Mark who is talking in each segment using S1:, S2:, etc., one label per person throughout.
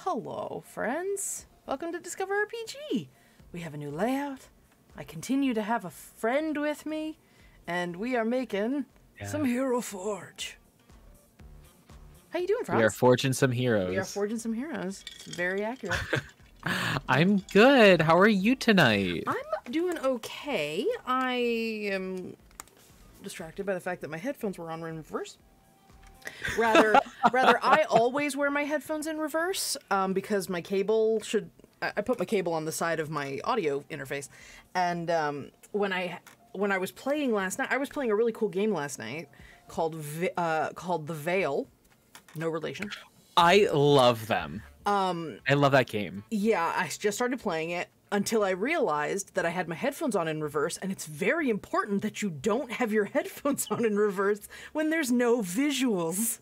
S1: Hello, friends. Welcome to Discover RPG. We have a new layout. I continue to have a friend with me, and we are making some HEROFORGE. How you doing, Franz?
S2: We are forging some heroes.
S1: We are forging some heroes. It's very accurate.
S2: I'm good. How are you tonight?
S1: I'm doing okay. I am distracted by the fact that my headphones were on in reverse. Rather, I always wear my headphones in reverse because my cable should. I put my cable on the side of my audio interface, and when I was playing last night, I was playing a really cool game last night called The Veil. No relation.
S2: I love them. I love that game.
S1: Yeah, I just started playing it until I realized that I had my headphones on in reverse, and it's very important that you don't have your headphones on in reverse when there's no visuals.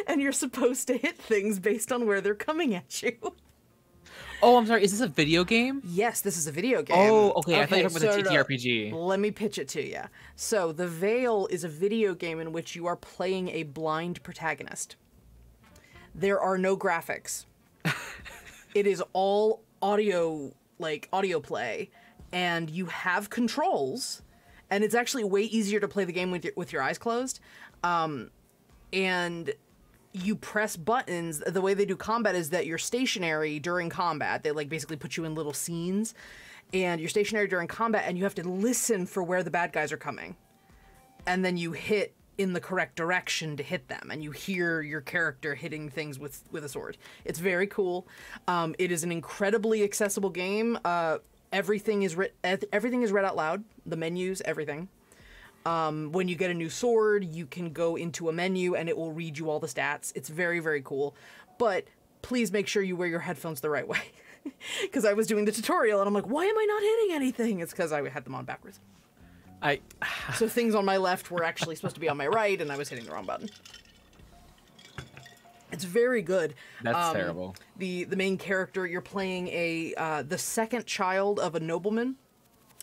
S1: And you're supposed to hit things based on where they're coming at you.
S2: Oh, I'm sorry. Is this a video game?
S1: Yes, this is a video game.
S2: Oh, okay. I thought you were talking about the TTRPG.
S1: Let me pitch it to you. So, The Veil is a video game in which you are playing a blind protagonist. There are no graphics. It is all audio, like audio play, and you have controls, and it's actually way easier to play the game with your eyes closed. And you press buttons. The way they do combat is that you're stationary during combat. They like basically put you in little scenes, and you're stationary during combat, and you have to listen for where the bad guys are coming, and then you hit in the correct direction to hit them, and you hear your character hitting things with a sword. It's very cool. It is an incredibly accessible game. Everything is read out loud. The menus, everything. When you get a new sword, you can go into a menu and it will read you all the stats. It's very, very cool. But please make sure you wear your headphones the right way. Because I was doing the tutorial and I'm like, why am I not hitting anything? It's because I had them on backwards. So things on my left were actually supposed to be on my right, and I was hitting the wrong button. It's very good.
S2: That's terrible.
S1: The main character, you're playing the second child of a nobleman,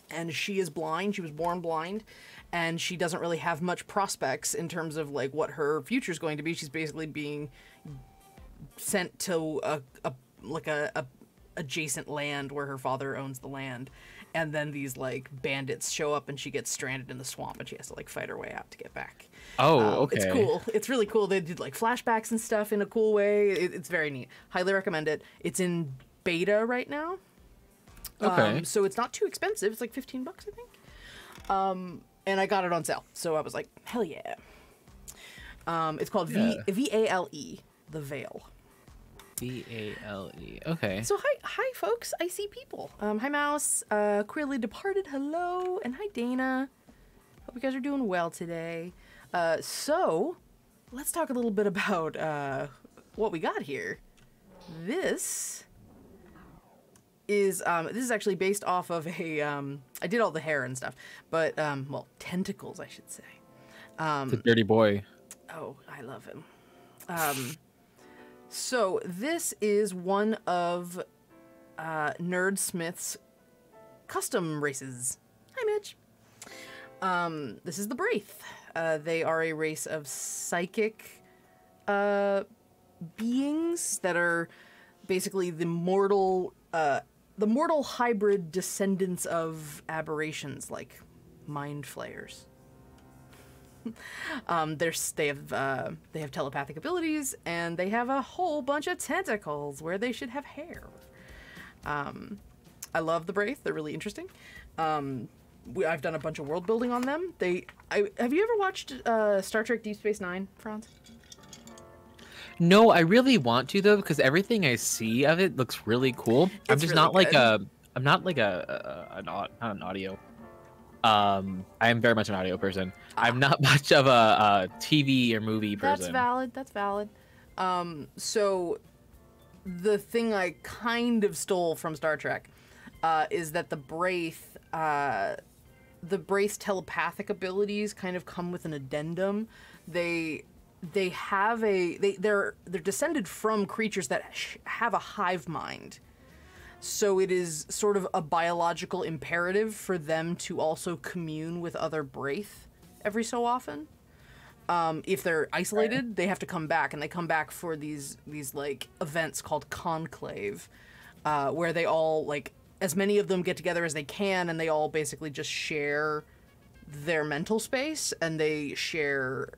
S1: and she is blind. She was born blind, and she doesn't really have much prospects in terms of like what her future is going to be. She's basically being sent to a adjacent land where her father owns the land. And then these, like, bandits show up and she gets stranded in the swamp and she has to, like, fight her way out to get back.
S2: Oh, okay.
S1: It's cool. It's really cool. They did, like, flashbacks and stuff in a cool way. It's very neat. Highly recommend it. It's in beta right now.
S2: Okay.
S1: So it's not too expensive. It's like $15, I think. And I got it on sale. So I was like, hell yeah. It's called V-A-L-E, The Veil.
S2: V-A-L-E. Okay.
S1: So hi folks, I see people. Hi Mouse, Queerly Departed, hello, and hi Dana. Hope you guys are doing well today. So let's talk a little bit about what we got here. This is actually based off of a I did all the hair and stuff, but well, tentacles I should say.
S2: The dirty boy.
S1: Oh, I love him. So this is one of Nerdsmith's custom races. Hi, Mitch. This is the Wraith. They are a race of psychic beings that are basically the mortal hybrid descendants of aberrations like mind flayers. They have telepathic abilities, and they have a whole bunch of tentacles where they should have hair. I love the Wraith. They're really interesting. I've done a bunch of world building on them. Have you ever watched Star Trek Deep Space Nine, Franz?
S2: No, I really want to though, because everything I see of it looks really cool. I'm just
S1: really
S2: not
S1: good.
S2: not an audio. I am very much an audio person. I'm not much of a TV or movie person.
S1: That's valid. So the thing I kind of stole from Star Trek is that the Braith's telepathic abilities kind of come with an addendum. They're descended from creatures that have a hive mind. So it is sort of a biological imperative for them to also commune with other Braith every so often. If they're isolated, they have to come back, and they come back for these like events called conclave, where they all, like, as many of them get together as they can, and they all basically just share their mental space, and they share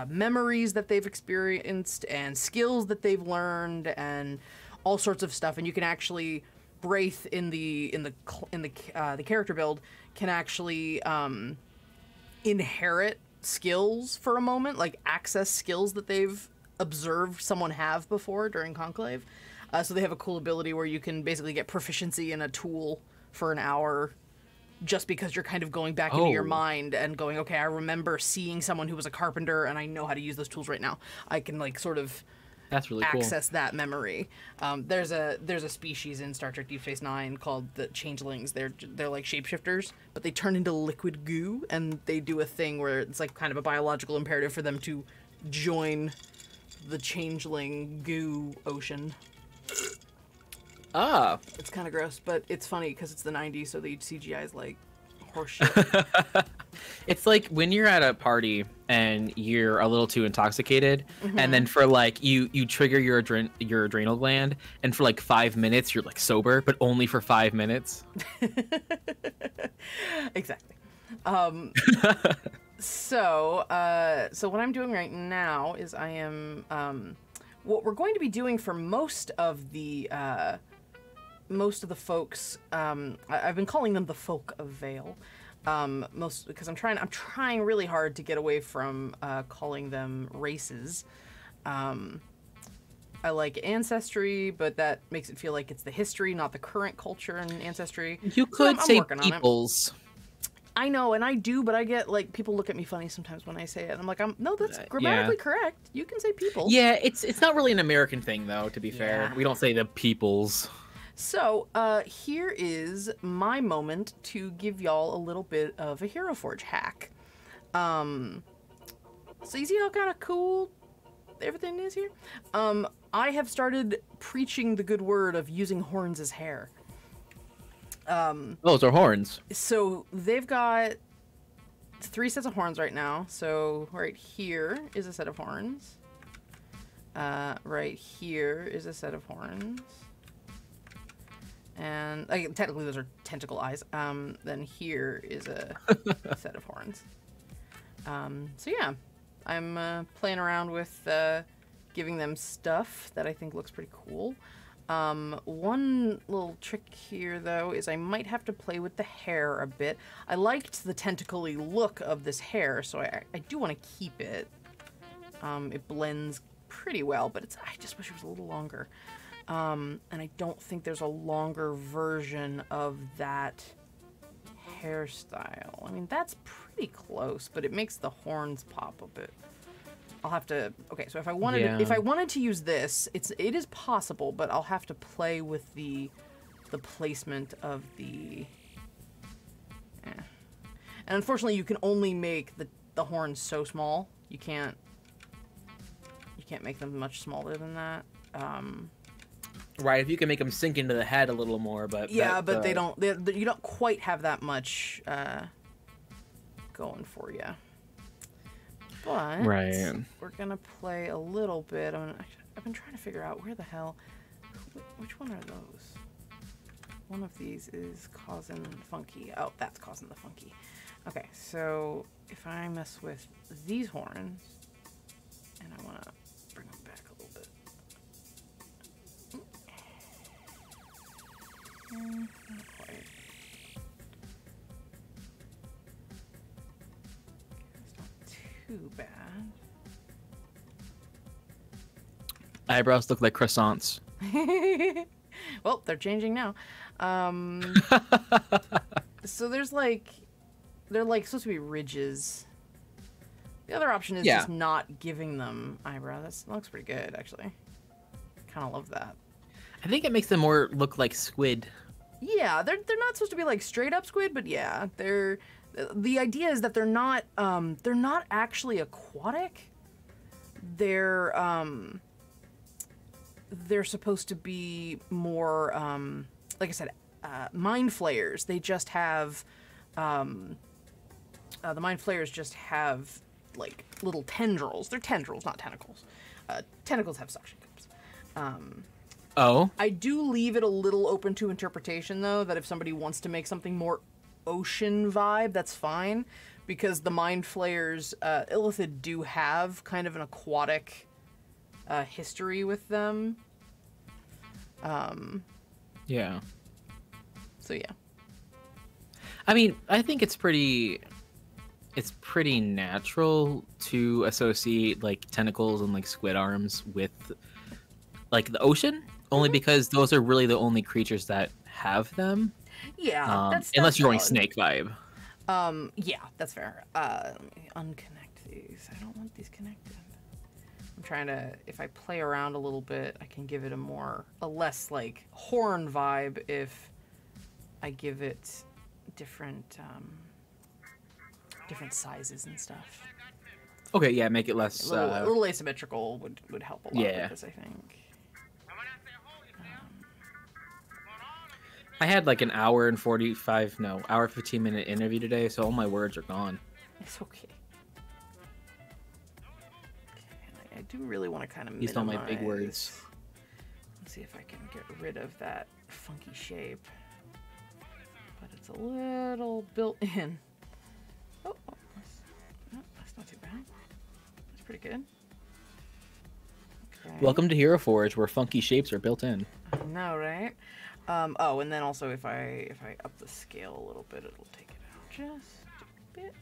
S1: memories that they've experienced and skills that they've learned and all sorts of stuff. And you can actually Braith in the character build can actually inherit skills for a moment, like access skills that they've observed someone have before during conclave. So they have a cool ability where you can basically get proficiency in a tool for an hour just because you're kind of going back into your mind and going, okay, I remember seeing someone who was a carpenter and I know how to use those tools right now. I can, like, sort of
S2: That's really
S1: access that memory. There's a species in Star Trek Deep Space Nine called the Changelings. They're like shapeshifters, but they turn into liquid goo, and they do a thing where it's like kind of a biological imperative for them to join the changeling goo ocean.
S2: Ah.
S1: It's kind of gross, but it's funny because it's the 90s, so the CGI is like horseshit.
S2: It's like when you're at a party and you're a little too intoxicated, and then for like you trigger your adrenal gland, and for like 5 minutes you're like sober, but only for 5 minutes.
S1: Exactly. So what I'm doing right now is I am what we're going to be doing for most of the folks. I've been calling them the folk of Vale. Most because I'm trying really hard to get away from calling them races. I like ancestry, but that makes it feel like it's the history, not the current culture and ancestry.
S2: You could say peoples.
S1: I know, and I do, but I get, like, people look at me funny sometimes when I say it. I'm like, no, that's grammatically correct. You can say people.
S2: Yeah, it's not really an American thing, though, to be fair. We don't say the peoples.
S1: So, here is my moment to give y'all a little bit of a HEROFORGE hack. So you see how kind of cool everything is here? I have started preaching the good word of using horns as hair.
S2: Those are horns.
S1: So they've got 3 sets of horns right now. So right here is a set of horns. Right here is a set of horns. And technically those are tentacle eyes. Then here is a set of horns. So yeah, I'm playing around with giving them stuff that I think looks pretty cool. One little trick here, though, is I might have to play with the hair a bit. I liked the tentacle-y look of this hair, so I do want to keep it. It blends pretty well, but I just wish it was a little longer. And I don't think there's a longer version of that hairstyle. I mean, that's pretty close, but it makes the horns pop a bit. I'll have to. Okay, so if I wanted to use this, it is possible, but I'll have to play with the placement of the. And unfortunately, you can only make the horns so small. You can't make them much smaller than that.
S2: Right, if you can make them sink into the head a little more, but
S1: yeah, but they don't. You don't quite have that much going for you. But we're gonna play a little bit. I've been trying to figure out where the hell, which one are those? One of these is causing funky. Oh, that's causing the funky. Okay, so if I mess with these horns, and I want to bring them back a little bit. Not quite. Too bad.
S2: Eyebrows look like croissants.
S1: Well, they're changing now. So they're supposed to be ridges. The other option is just not giving them eyebrow. That looks pretty good, actually. Kind of love that.
S2: I think it makes them more look like squid.
S1: Yeah, they're not supposed to be like straight up squid, but yeah, they're. The idea is that they're not actually aquatic. They're supposed to be more like I said, mind flayers. They just have the mind flayers just have like little tendrils. They're tendrils, not tentacles. Tentacles have suction cups.
S2: Oh.
S1: I do leave it a little open to interpretation, though, that if somebody wants to make something more ocean vibe, that's fine, because the mind flayers, Illithid do have kind of an aquatic history with them.
S2: Yeah.
S1: So yeah.
S2: I mean, I think it's pretty natural to associate like tentacles and like squid arms with like the ocean, only because those are really the only creatures that have them.
S1: Yeah, that's
S2: unless you're going
S1: valid.
S2: snake vibe.
S1: Yeah, that's fair. Let me unconnect these. I don't want these connected. I'm trying to, if I play around a little bit, I can give it a less like horn vibe if I give it different sizes and stuff.
S2: Okay, yeah, make it less
S1: A little asymmetrical would help a lot
S2: yeah.
S1: with this, I think.
S2: I had like an hour 15-minute interview today, so all my words are gone.
S1: It's okay. I do really want to kind of
S2: These are my big words.
S1: Let's see if I can get rid of that funky shape. But it's a little built in. Oh, that's not too bad. That's pretty good. Okay.
S2: Welcome to HEROFORGE, where funky shapes are built in.
S1: I know, right? Oh, and then also if I up the scale a little bit, it'll take it out just a bit.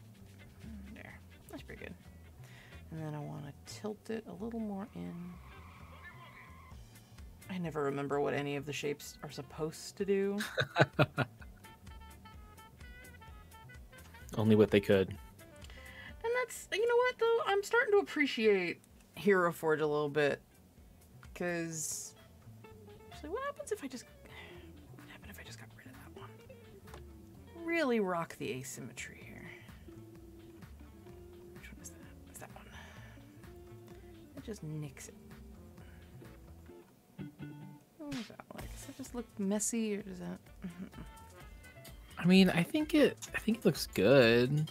S1: There. That's pretty good. And then I want to tilt it a little more in. I never remember what any of the shapes are supposed to do.
S2: Only what they could.
S1: And that's, you know what, though? I'm starting to appreciate HEROFORGE a little bit. Because, actually, what happens if I just got rid of that one? Really rock the asymmetry here. Which one is that? It's that one. It just nicks it. What is that like? Does that just look messy, or does that?
S2: I mean, I think it looks good.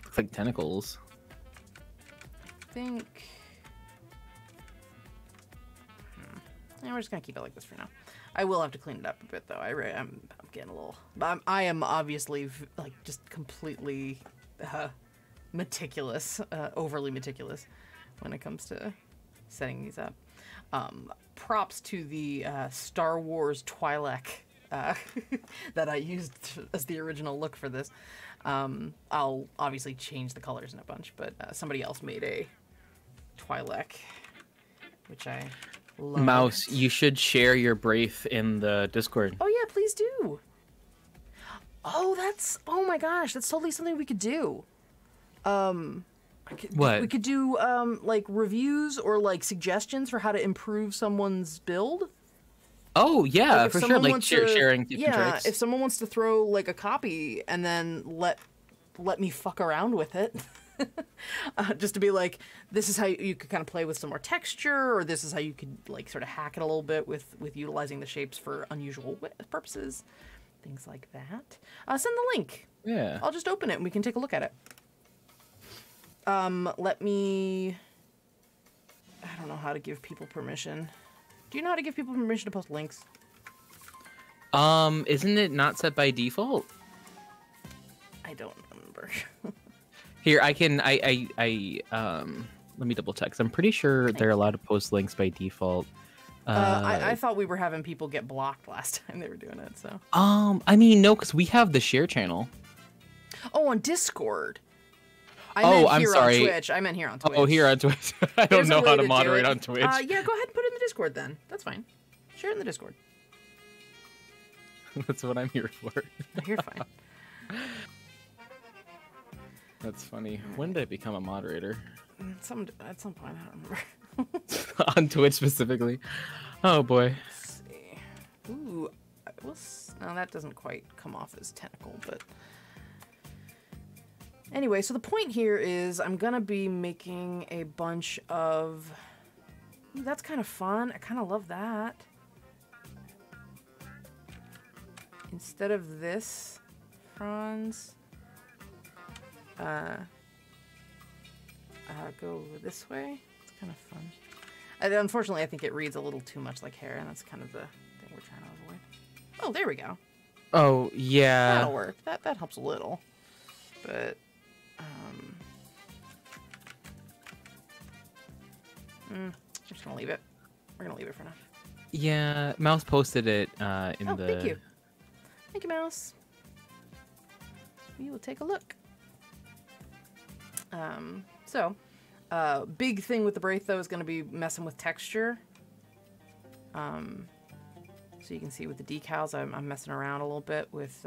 S2: Looks like tentacles.
S1: I think. Yeah, we're just gonna keep it like this for now. I will have to clean it up a bit, though. I'm getting a little. I am obviously like just completely meticulous, overly meticulous, when it comes to setting these up. Props to the Star Wars Twi'lek that I used as the original look for this. I'll obviously change the colors in a bunch, but somebody else made a Twi'lek, which I love.
S2: Mouse, you should share your Braith in the Discord.
S1: Oh yeah, please do. Oh my gosh, that's totally something we could do.
S2: What?
S1: We could do like reviews or like suggestions for how to improve someone's build.
S2: Oh yeah,
S1: Like,
S2: for sure. Like sharing tips and
S1: yeah,
S2: tricks.
S1: if someone wants to throw like a copy and then let me fuck around with it, just to be like, this is how you could kind of play with some more texture, or this is how you could like sort of hack it a little bit with utilizing the shapes for unusual purposes, things like that. Send the link.
S2: Yeah.
S1: I'll just open it and we can take a look at it. Let me. I don't know how to give people permission. Do you know how to give people permission to post links?
S2: Isn't it not set by default?
S1: I don't remember.
S2: Here, I can. Let me double check. 'Cause I'm pretty sure they're allowed to post links by default.
S1: I thought we were having people get blocked last time they were doing it. So.
S2: I mean, no, because we have the share channel.
S1: Oh, on Discord.
S2: I'm sorry.
S1: On Twitch. I meant here on Twitch.
S2: Oh, here on Twitch. I don't know how to moderate on Twitch.
S1: Yeah, go ahead and put it in the Discord then. That's fine. Share it in the Discord.
S2: That's what I'm here for.
S1: You're fine.
S2: That's funny. When did I become a moderator?
S1: At some point, I don't remember.
S2: On Twitch specifically. Oh boy.
S1: Let's see. Ooh, no, that doesn't quite come off as tentacle, but anyway. So the point here is I'm gonna be making a bunch of. Ooh, that's kind of fun. I kind of love that. Instead of this, fronds, go this way. It's kind of fun. Unfortunately, I think it reads a little too much like hair, and that's kind of the thing we're trying to avoid. Oh, there we go.
S2: Oh, yeah.
S1: That'll work. That helps a little. But, I'm just gonna leave it. We're gonna leave it for now.
S2: Yeah, Mouse posted it in
S1: Oh,
S2: the...
S1: thank you. Thank you, Mouse. We will take a look. Big thing with the Braith, though, is going to be messing with texture. So you can see with the decals, I'm messing around a little bit with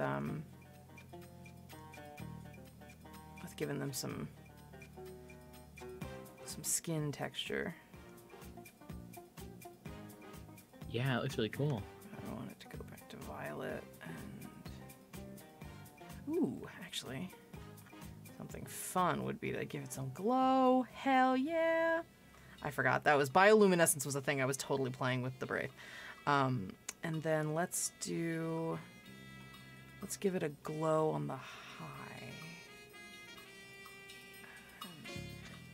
S1: giving them some skin texture.
S2: Yeah, it looks really cool.
S1: I want it to go back to violet and... Ooh, actually... Something fun would be to give it some glow. Hell yeah! I forgot. That was Bioluminescence was a thing I was totally playing with the Braith. And then let's give it a glow on the high.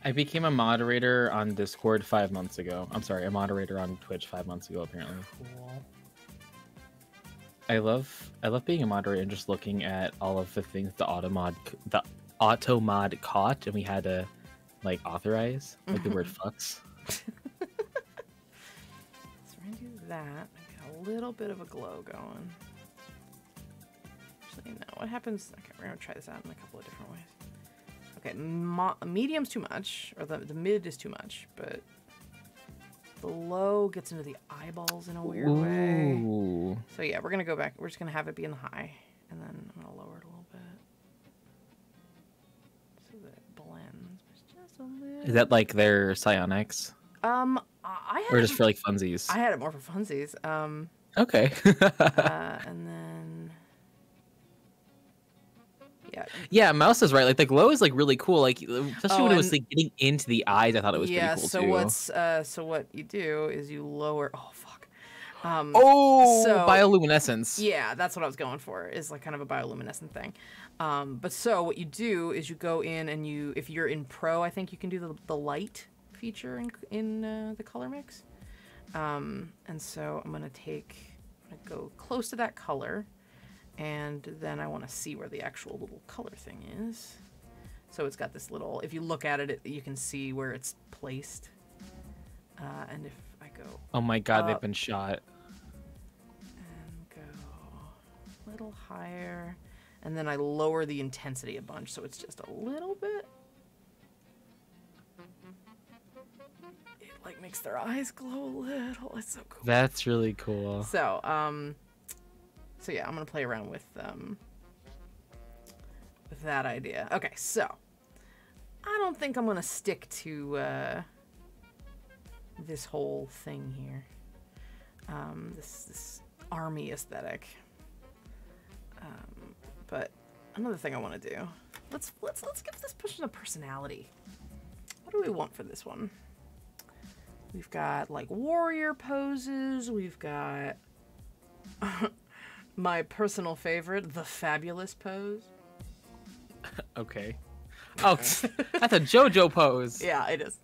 S2: I became a moderator on Discord 5 months ago. I'm sorry, a moderator on Twitch 5 months ago, apparently.
S1: Cool.
S2: I love being a moderator and just looking at all of the things the auto mod caught, and we had to like authorize like the word fucks.
S1: So we're gonna do that. Maybe a little bit of a glow going. Actually, no. What happens? Okay, we're gonna try this out in a couple of different ways. Okay, medium's too much, or the mid is too much, but the low gets into the eyeballs in a weird way. So yeah, we're gonna go back. We're just gonna have it be in the high, and then I'm gonna lower it a little bit. Blends just a little.
S2: Is that like their psionics?
S1: I had
S2: or just for like funsies?
S1: I had it more for funsies.
S2: Okay.
S1: And then
S2: yeah, Mouse is right. Like the glow is like really cool. Like especially when it was like getting into the eyes, I thought it was pretty cool too.
S1: So what you do is you lower. Oh fuck.
S2: Bioluminescence.
S1: Yeah, that's what I was going for. Is like kind of a bioluminescent thing. But so what you do is you go in and if you're in Pro, I think you can do the light feature in the color mix. And so I'm gonna go close to that color, and then I want to see where the actual little color thing is. So it's got this little. If you look at it, you can see where it's placed. And if I go.
S2: Oh my God, they've been shot.
S1: And go a little higher. And then I lower the intensity a bunch, so it's just a little bit. It like makes their eyes glow a little. It's so cool.
S2: That's really cool.
S1: So, yeah, I'm gonna play around with that idea. Okay, so I don't think I'm gonna stick to this whole thing here. This army aesthetic. But another thing I want to do. Let's give this person a personality. What do we want for this one? We've got like warrior poses. We've got my personal favorite, the fabulous pose.
S2: Okay. Oh, that's a JoJo pose.
S1: Yeah, it is.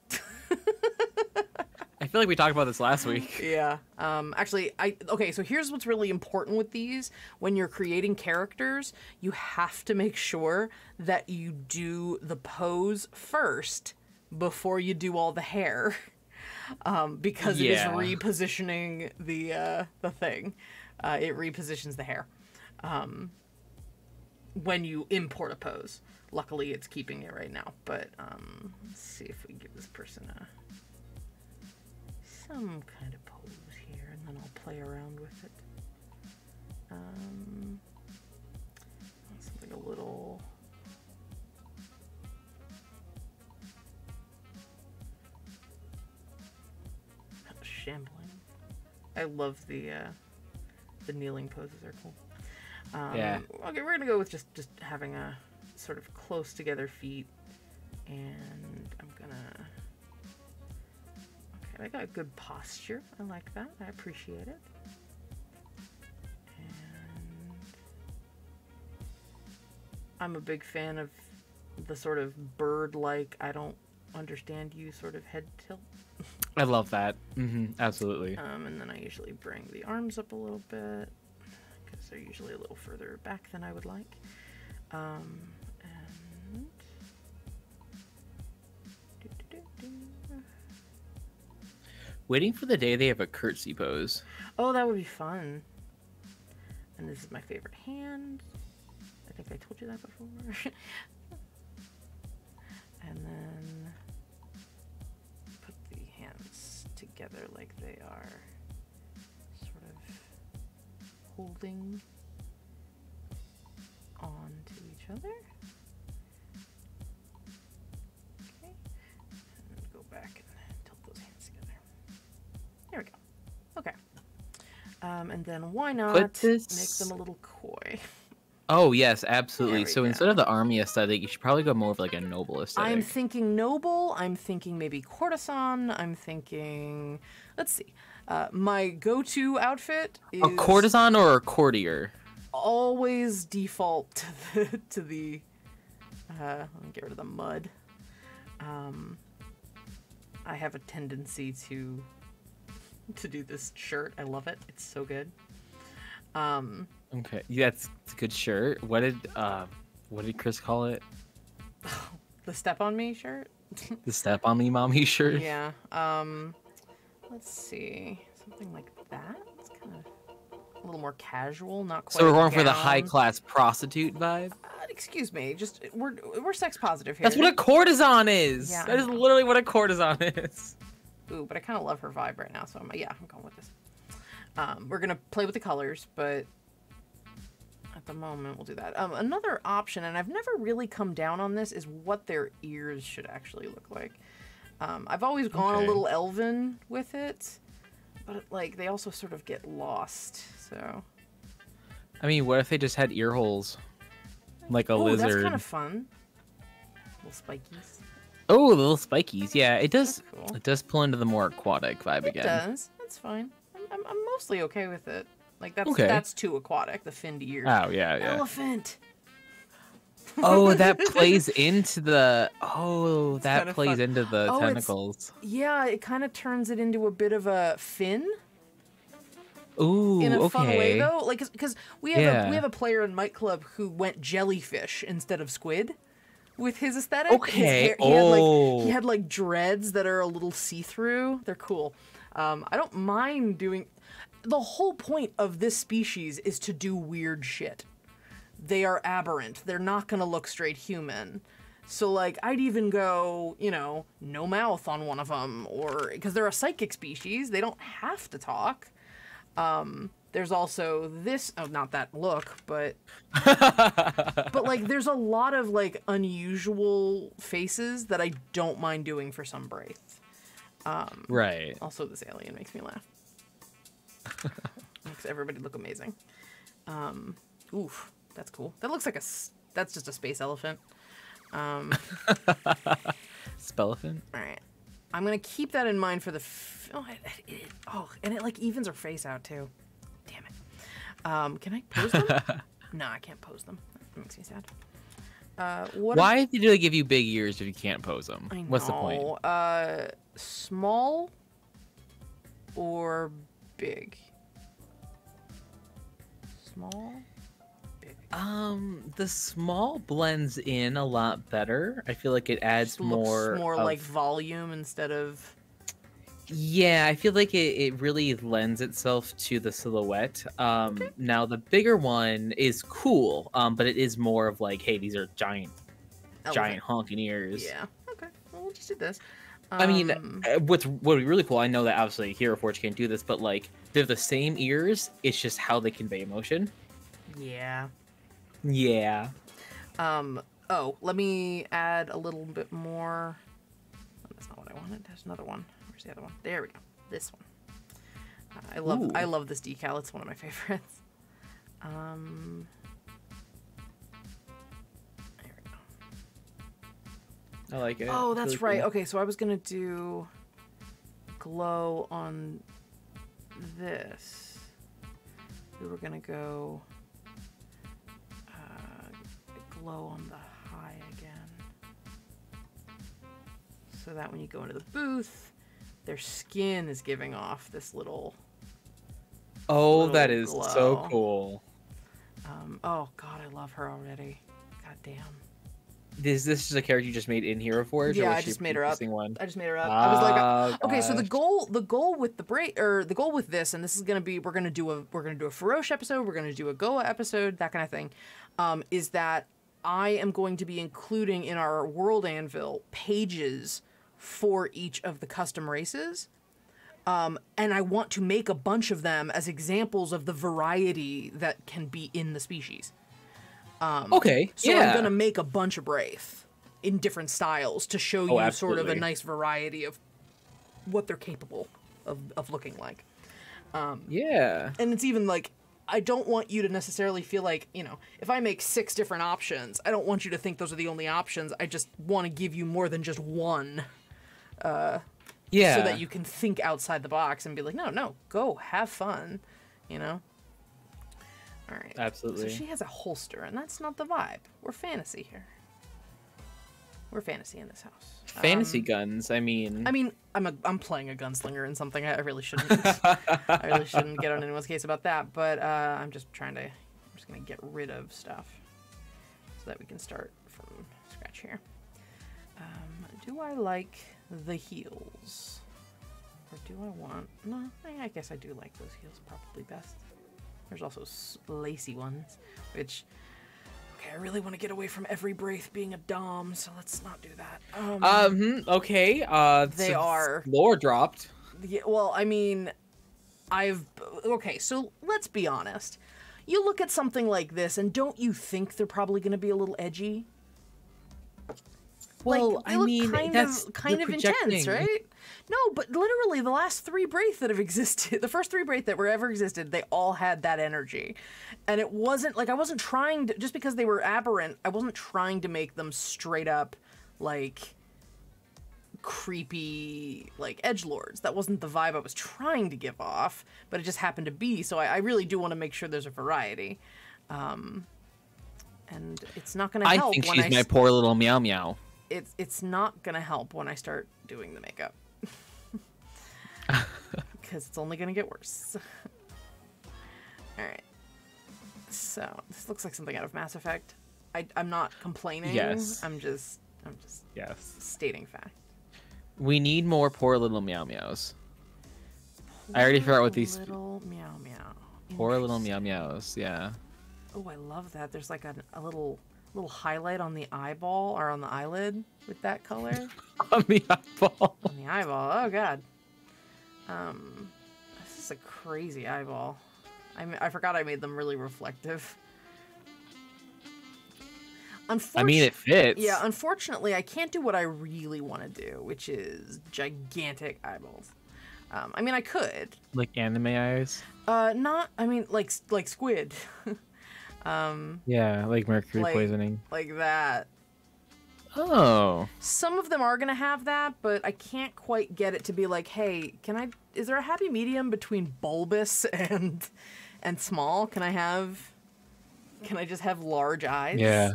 S2: I feel like we talked about this last week.
S1: Yeah. Actually, okay, so here's what's really important with these. When you're creating characters, you have to make sure that you do the pose first before you do all the hair. Because it is repositioning the thing. It repositions the hair. When you import a pose. Luckily, it's keeping it right now. But let's see if we give this person some kind of pose here, and then I'll play around with it. Something a little... shambling. I love the kneeling poses are cool.
S2: Yeah.
S1: Okay, we're gonna go with just having a sort of close together feet, and I'm gonna. Okay, I got a good posture. I like that. I appreciate it. And I'm a big fan of the sort of bird-like, I don't understand you sort of head tilt.
S2: I love that. Absolutely.
S1: And then I usually bring the arms up a little bit because they're usually a little further back than I would like. And
S2: Waiting for the day they have a curtsy pose.
S1: oh, that would be fun. And this is my favorite hand. I think I told you that before. And then put the hands together like they are sort of holding on to each other. Okay. And go back and tilt those hands together. There we go. Okay. And then why not make them a little coy?
S2: Oh, yes, absolutely.
S1: There we
S2: So
S1: go.
S2: instead of the army aesthetic, you should probably go more of like a noble aesthetic.
S1: I'm thinking noble. I'm thinking maybe courtesan. I'm thinking, let's see. My go-to outfit is
S2: a courtesan or a courtier?
S1: always default to the let me get rid of the mud. I have a tendency to do this shirt. I love it. It's so good.
S2: Okay, yeah, it's a good shirt. What did Chris call it?
S1: The Step on Me shirt.
S2: The Step on Me Mommy shirt?
S1: Yeah. Let's see. Something like that. It's kind of a little more casual, not quite.
S2: So we're going for the
S1: gown.
S2: high-class prostitute vibe?
S1: Excuse me. Just we're sex positive here.
S2: That's what a courtesan is!
S1: Yeah,
S2: That
S1: I
S2: is
S1: know.
S2: literally what a courtesan is.
S1: Ooh, but I kind of love her vibe right now, so I'm going with this. We're gonna play with the colors, but at the moment we'll do that. Another option, and I've never really come down on this, is what their ears should actually look like. I've always gone a little elven with it, but like they also sort of get lost. So.
S2: I mean, what if they just had ear holes? Like a lizard.
S1: That's kind of fun. Little spikies.
S2: Oh, little spikies. Yeah, it does.
S1: That's cool.
S2: It does pull into the more aquatic vibe again.
S1: It does. That's fine. I'm mostly okay with it. Like that's
S2: Okay.
S1: that's too aquatic. The finned ears.
S2: Oh yeah, yeah.
S1: Elephant.
S2: Oh, that plays into the. Oh, that
S1: kinda
S2: plays
S1: fun.
S2: into the
S1: Oh,
S2: tentacles.
S1: Yeah, it kind of turns it into a bit of a fin
S2: Ooh,
S1: in a
S2: okay.
S1: fun way though. Like because we have a player in Might Club who went jellyfish instead of squid. With his aesthetic,
S2: Okay.
S1: He had like dreads that are a little see-through. They're cool. I don't mind doing. The whole point of this species is to do weird shit. They are aberrant. They're not gonna look straight human. So like, I'd even go, no mouth on one of them, or because they're a psychic species, they don't have to talk. There's also this, not that look, but like there's a lot of like unusual faces that I don't mind doing for some Braith.
S2: Right.
S1: Also, this alien makes me laugh. Makes everybody look amazing. Oof, that's cool. That looks like that's just a space elephant.
S2: Spelephant?
S1: All right. I'm gonna keep that in mind for the. And it like evens her face out too. Damn it. Can I pose them? No, I can't pose them. That makes me sad.
S2: Why do they give you big ears if you can't pose them?
S1: I know.
S2: What's the point?
S1: Small or big? Small, big.
S2: The small blends in a lot better. I feel like it adds
S1: Just looks
S2: more
S1: of... like volume instead of.
S2: Yeah, I feel like it really lends itself to the silhouette. Now the bigger one is cool, but it is more of like, hey, these are giant honking ears.
S1: Yeah. Okay. Well, we'll just do this.
S2: I mean, what would be really cool, I know that obviously HEROFORGE can't do this, but like, they're the same ears, it's just how they convey emotion.
S1: Yeah.
S2: Yeah.
S1: Oh, let me add a little bit more. Oh, that's not what I wanted. There's another one. Where's the other one? There we go. This one.
S2: Ooh.
S1: I love this decal. It's one of my favorites. There we go.
S2: I like it.
S1: Oh,
S2: It's
S1: that's
S2: really
S1: right.
S2: cool.
S1: Okay, so I was gonna do glow on this. We were gonna go glow on the high again, so that when you go into the booth, their skin is giving off this little.
S2: Oh, that is
S1: glow.
S2: so cool.
S1: Oh God, I love her already. God damn.
S2: Is this just a character you just made in HEROFORGE?
S1: Yeah,
S2: or was
S1: I
S2: she
S1: just made her up.
S2: existing One?
S1: I just made her up. I was like, okay, so the
S2: gosh.
S1: goal with the the goal with this, and this is gonna be, we're gonna do a Feroce episode, we're gonna do a Goa episode, that kind of thing, is that I am going to be including in our World Anvil pages for each of the custom races. And I want to make a bunch of them as examples of the variety that can be in the species.
S2: Okay,
S1: So
S2: yeah.
S1: I'm gonna make a bunch of Wraith in different styles to show you sort of a
S2: absolutely.
S1: nice variety of what they're capable of looking like.
S2: Yeah.
S1: And it's even like, I don't want you to necessarily feel like, you know, if I make 6 different options, I don't want you to think those are the only options. I just want to give you more than just one.
S2: Yeah.
S1: So that you can think outside the box and be like, no, go have fun, you know? All right.
S2: Absolutely.
S1: So she has a holster, and that's not the vibe. We're fantasy here. We're fantasy in this house.
S2: Fantasy guns. I mean,
S1: I'm playing a gunslinger in something. I really shouldn't. I really shouldn't get on anyone's case about that. But I'm just gonna get rid of stuff so that we can start from scratch here. Do I like the heels, or do I want? No, I guess I do like those heels probably best. There's also lacy ones, which. Okay, I really want to get away from every Wraith being a dom, so let's not do that.
S2: okay.
S1: They are
S2: lore dropped.
S1: Yeah, well, I mean, okay, so let's be honest. You look at something like this, and don't you think they're probably going to be a little edgy?
S2: Well,
S1: like, they
S2: I
S1: look
S2: mean,
S1: kind of intense, right? No, but literally the last 3 Wraith that have existed, the first 3 Wraith that were ever existed, they all had that energy. And it wasn't, like, I wasn't trying to, just because they were aberrant, I wasn't trying to make them straight up, like, creepy, like, edgelords. That wasn't the vibe I was trying to give off, but it just happened to be, so I really do want to make sure there's a variety. And it's not going to help
S2: I think she's my poor little meow meow.
S1: It's not gonna help when I start doing the makeup. Because it's only gonna get worse. Alright. So, this looks like something out of Mass Effect. I'm not complaining.
S2: Yes.
S1: I'm just
S2: Yes.
S1: stating fact.
S2: We need more poor little meow meows. I already forgot what these
S1: Little meow meow.
S2: poor little meow meows. Yeah.
S1: Oh, I love that. There's like a little highlight on the eyeball or on the eyelid with that color.
S2: On the eyeball.
S1: On the eyeball. Oh god. This is a crazy eyeball. I forgot I made them really reflective.
S2: I mean, it fits.
S1: Yeah, unfortunately, I can't do what I really want to do, which is gigantic eyeballs. I mean, I could.
S2: Like anime eyes.
S1: Not. I mean, like squid.
S2: Yeah, like mercury poisoning.
S1: Like that.
S2: Oh.
S1: Some of them are gonna have that, but I can't quite get it to be like, hey, is there a happy medium between bulbous and small? Can I just have large eyes?
S2: Yeah.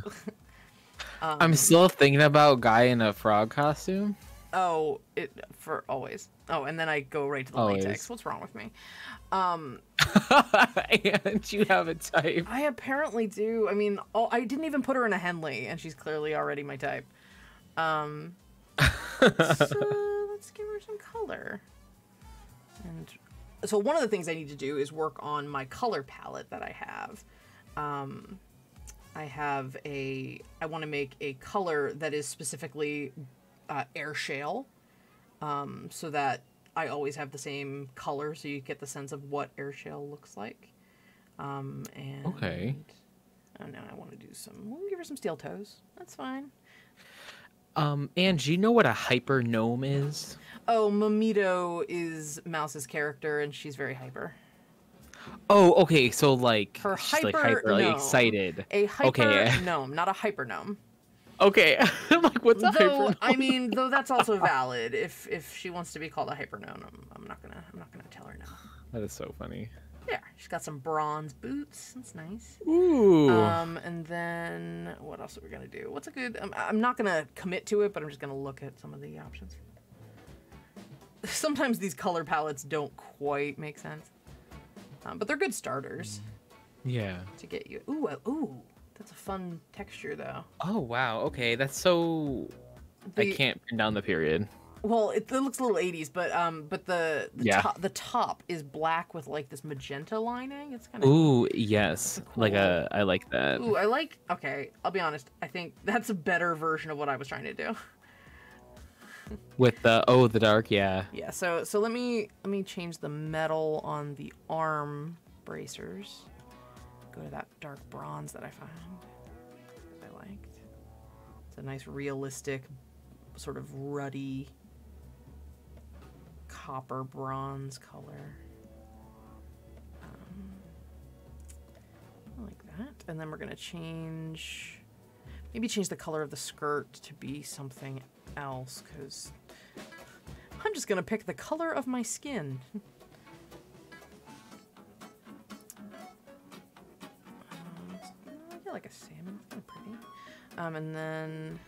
S2: I'm still thinking about guy in a frog costume.
S1: Oh, for always. Oh, and then I go right to the latex. What's wrong with me?
S2: And you have a type.
S1: I apparently do. I mean, I didn't even put her in a Henley, and she's clearly already my type. Let's give her some color. And so one of the things I need to do is work on my color palette that I have. I want to make a color that is specifically air shale, so that I always have the same color, so you get the sense of what air shale looks like. And
S2: okay.
S1: Oh no, I want to do some. We'll give her some steel toes. That's fine.
S2: And do you know what a hyper gnome is?
S1: Oh, Mamito is Mouse's character, and she's very hyper.
S2: Oh, okay. So like
S1: Her
S2: she's like
S1: hyper
S2: hyper like
S1: gnome.
S2: excited.
S1: A hyper
S2: Okay.
S1: gnome, not a hyper gnome.
S2: Okay. I'm like, what's a hyper
S1: Though
S2: gnome?
S1: I mean, though that's also valid. If she wants to be called a hyper gnome, I'm not gonna tell her no.
S2: That is so funny.
S1: There, she's got some bronze boots. That's nice.
S2: Ooh.
S1: And then what else are we gonna do? What's a good? I'm not gonna commit to it, but I'm just gonna look at some of the options. Sometimes these color palettes don't quite make sense, but they're good starters.
S2: Yeah.
S1: To get you. Ooh, that's a fun texture though.
S2: Oh wow. Okay, that's so. I can't pin down the period.
S1: Well, it looks a little 80s, but the
S2: Yeah.
S1: the top is black with like this magenta lining. It's kind of
S2: Ooh, yes.
S1: cool.
S2: Like I like that.
S1: Ooh, I like. Okay, I'll be honest. I think that's a better version of what I was trying to do.
S2: With the the dark, yeah.
S1: Yeah. So let me change the metal on the arm bracers. Go to that dark bronze that I found. I liked. It's a nice realistic, sort of ruddy copper bronze color. I like that. And then we're gonna maybe change the color of the skirt to be something else, because I'm just gonna pick the color of my skin. I feel like a salmon. It's kind of pretty. And then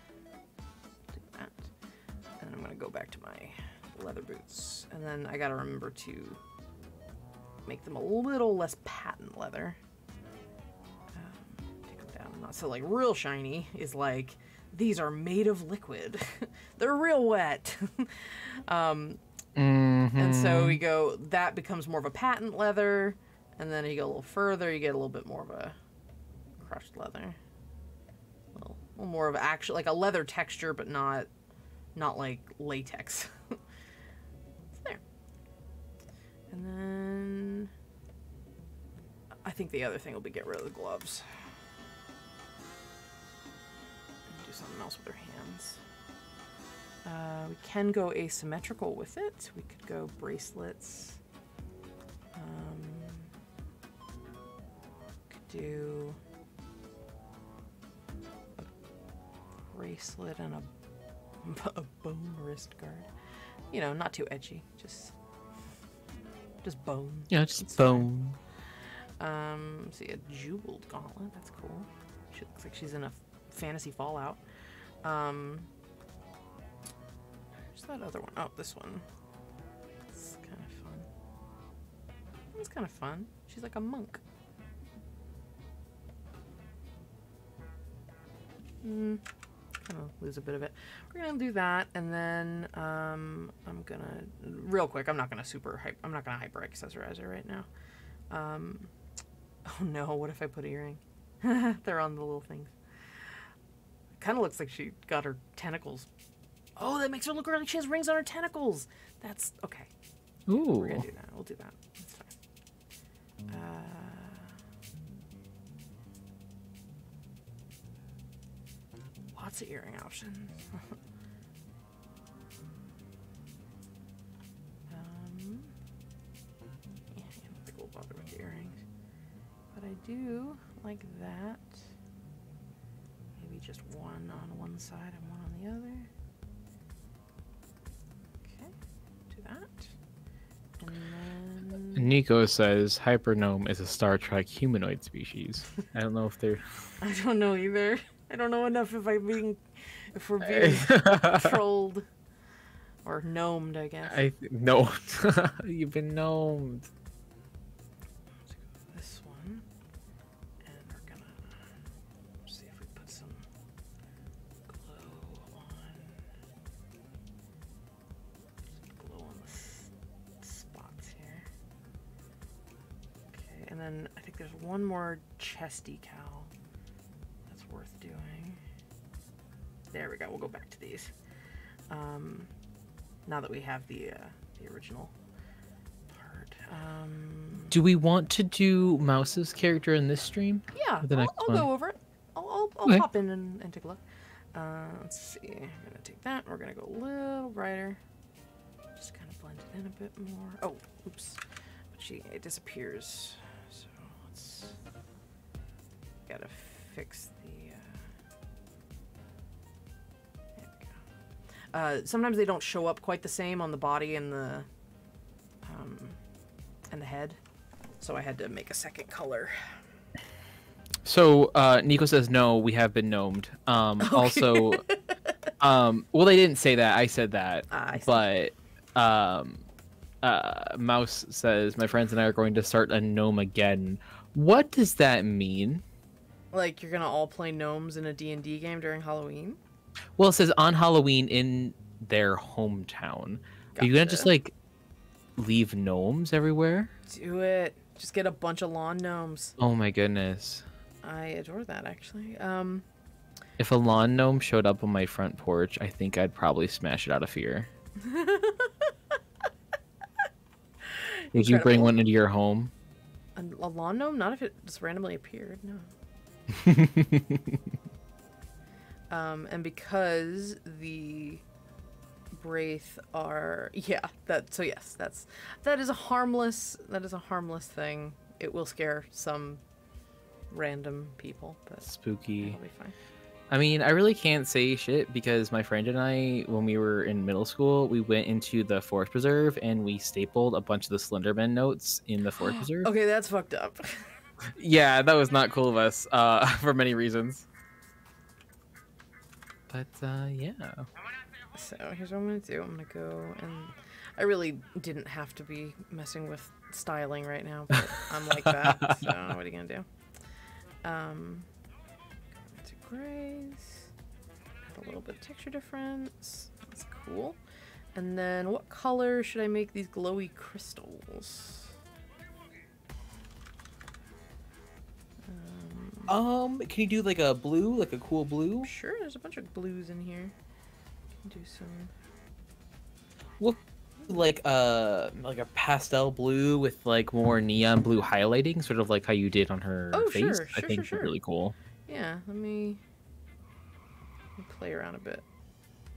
S1: do that. And I'm gonna go back to my leather boots, and then I gotta remember to make them a little less patent leather. Take them down, not so like real shiny. Is like these are made of liquid. They're real wet. And so we go. That becomes more of a patent leather, and then you go a little further, you get a little bit more of a crushed leather. A little more of actual like a leather texture, but not like latex. There. And then I think the other thing will be get rid of the gloves. And do something else with our hands. We can go asymmetrical with it. We could go bracelets. Could do a bracelet and a bone wrist guard. You know, not too edgy. Just bone.
S2: Yeah, just bone.
S1: See, a jeweled gauntlet. That's cool. She looks like she's in a fantasy Fallout. Where's that other one? Oh, this one. It's kind of fun. It's kind of fun. She's like a monk. Kind of lose a bit of it. We're gonna do that, and then I'm gonna real quick. I'm not gonna hyper accessorize her right now. Oh no! What if I put an earring? They're on the little things. Kind of looks like she got her tentacles. Oh, that makes her look like she has rings on her tentacles. That's okay.
S2: Ooh.
S1: We're gonna do that. We'll do that. That's fine. Lots of earring options. Yeah, I don't think we'll bother with the earrings. But I do like that. Maybe just one on one side and one on the other. Okay, do that. And then...
S2: Nico says Hypernome is a Star Trek humanoid species. I don't know if they're...
S1: I don't know either. I don't know enough if we're being trolled or gnomed, I guess.
S2: No. You've been gnomed.
S1: This one, and we're gonna see if we put some glow on the spots here. Okay, and then I think there's one more chest decal that's worth doing. There we go. We'll go back to these. Now that we have the original part.
S2: Do we want to do Mouse's character in this stream?
S1: Yeah,
S2: The next
S1: I'll
S2: one?
S1: go over it. I'll
S2: Okay.
S1: pop in and take a look. Let's see. I'm gonna take that. We're gonna go a little brighter. Just kind of blend it in a bit more. Oh, oops. But it disappears. So let's. Gotta fix the. There we go. Sometimes they don't show up quite the same on the body and the head, so I had to make a second color.
S2: So Nico says no, we have been gnomed.
S1: Okay.
S2: Also, well, they didn't say that. I said that, but Mouse says my friends and I are going to start a gnome again. What does that mean?
S1: Like you're gonna all play gnomes in a D&D game during Halloween?
S2: Well, it says on Halloween in their hometown.
S1: Gotcha.
S2: Are you gonna just like leave gnomes everywhere?
S1: Do it. Just get a bunch of lawn gnomes.
S2: Oh my goodness.
S1: I adore that, actually.
S2: If a lawn gnome showed up on my front porch, I think I'd probably smash it out of fear. Would you bring one into your home?
S1: A lawn gnome? Not if it just randomly appeared, no. And because the Wraith are that is a harmless thing. It will scare some random people, but
S2: spooky.
S1: It'll be fine.
S2: I mean, I really can't say shit because my friend and I, when we were in middle school, we went into the forest preserve and we stapled a bunch of the Slenderman notes in the forest preserve.
S1: Okay, that's fucked up.
S2: Yeah, that was not cool of us for many reasons. But yeah.
S1: So here's what I'm gonna do. I'm gonna go and I really didn't have to be messing with styling right now, but I'm like that. So what are you gonna do? To grays. Add a little bit of texture difference. That's cool. And then what color should I make these glowy crystals?
S2: Can you do like a blue, like a cool blue?
S1: Sure, there's a bunch of blues in here. Do some.
S2: What, like a pastel blue with like more neon blue highlighting, sort of like how you did on her face.
S1: Sure,
S2: I think
S1: sure.
S2: really cool.
S1: Yeah, let me play around a bit.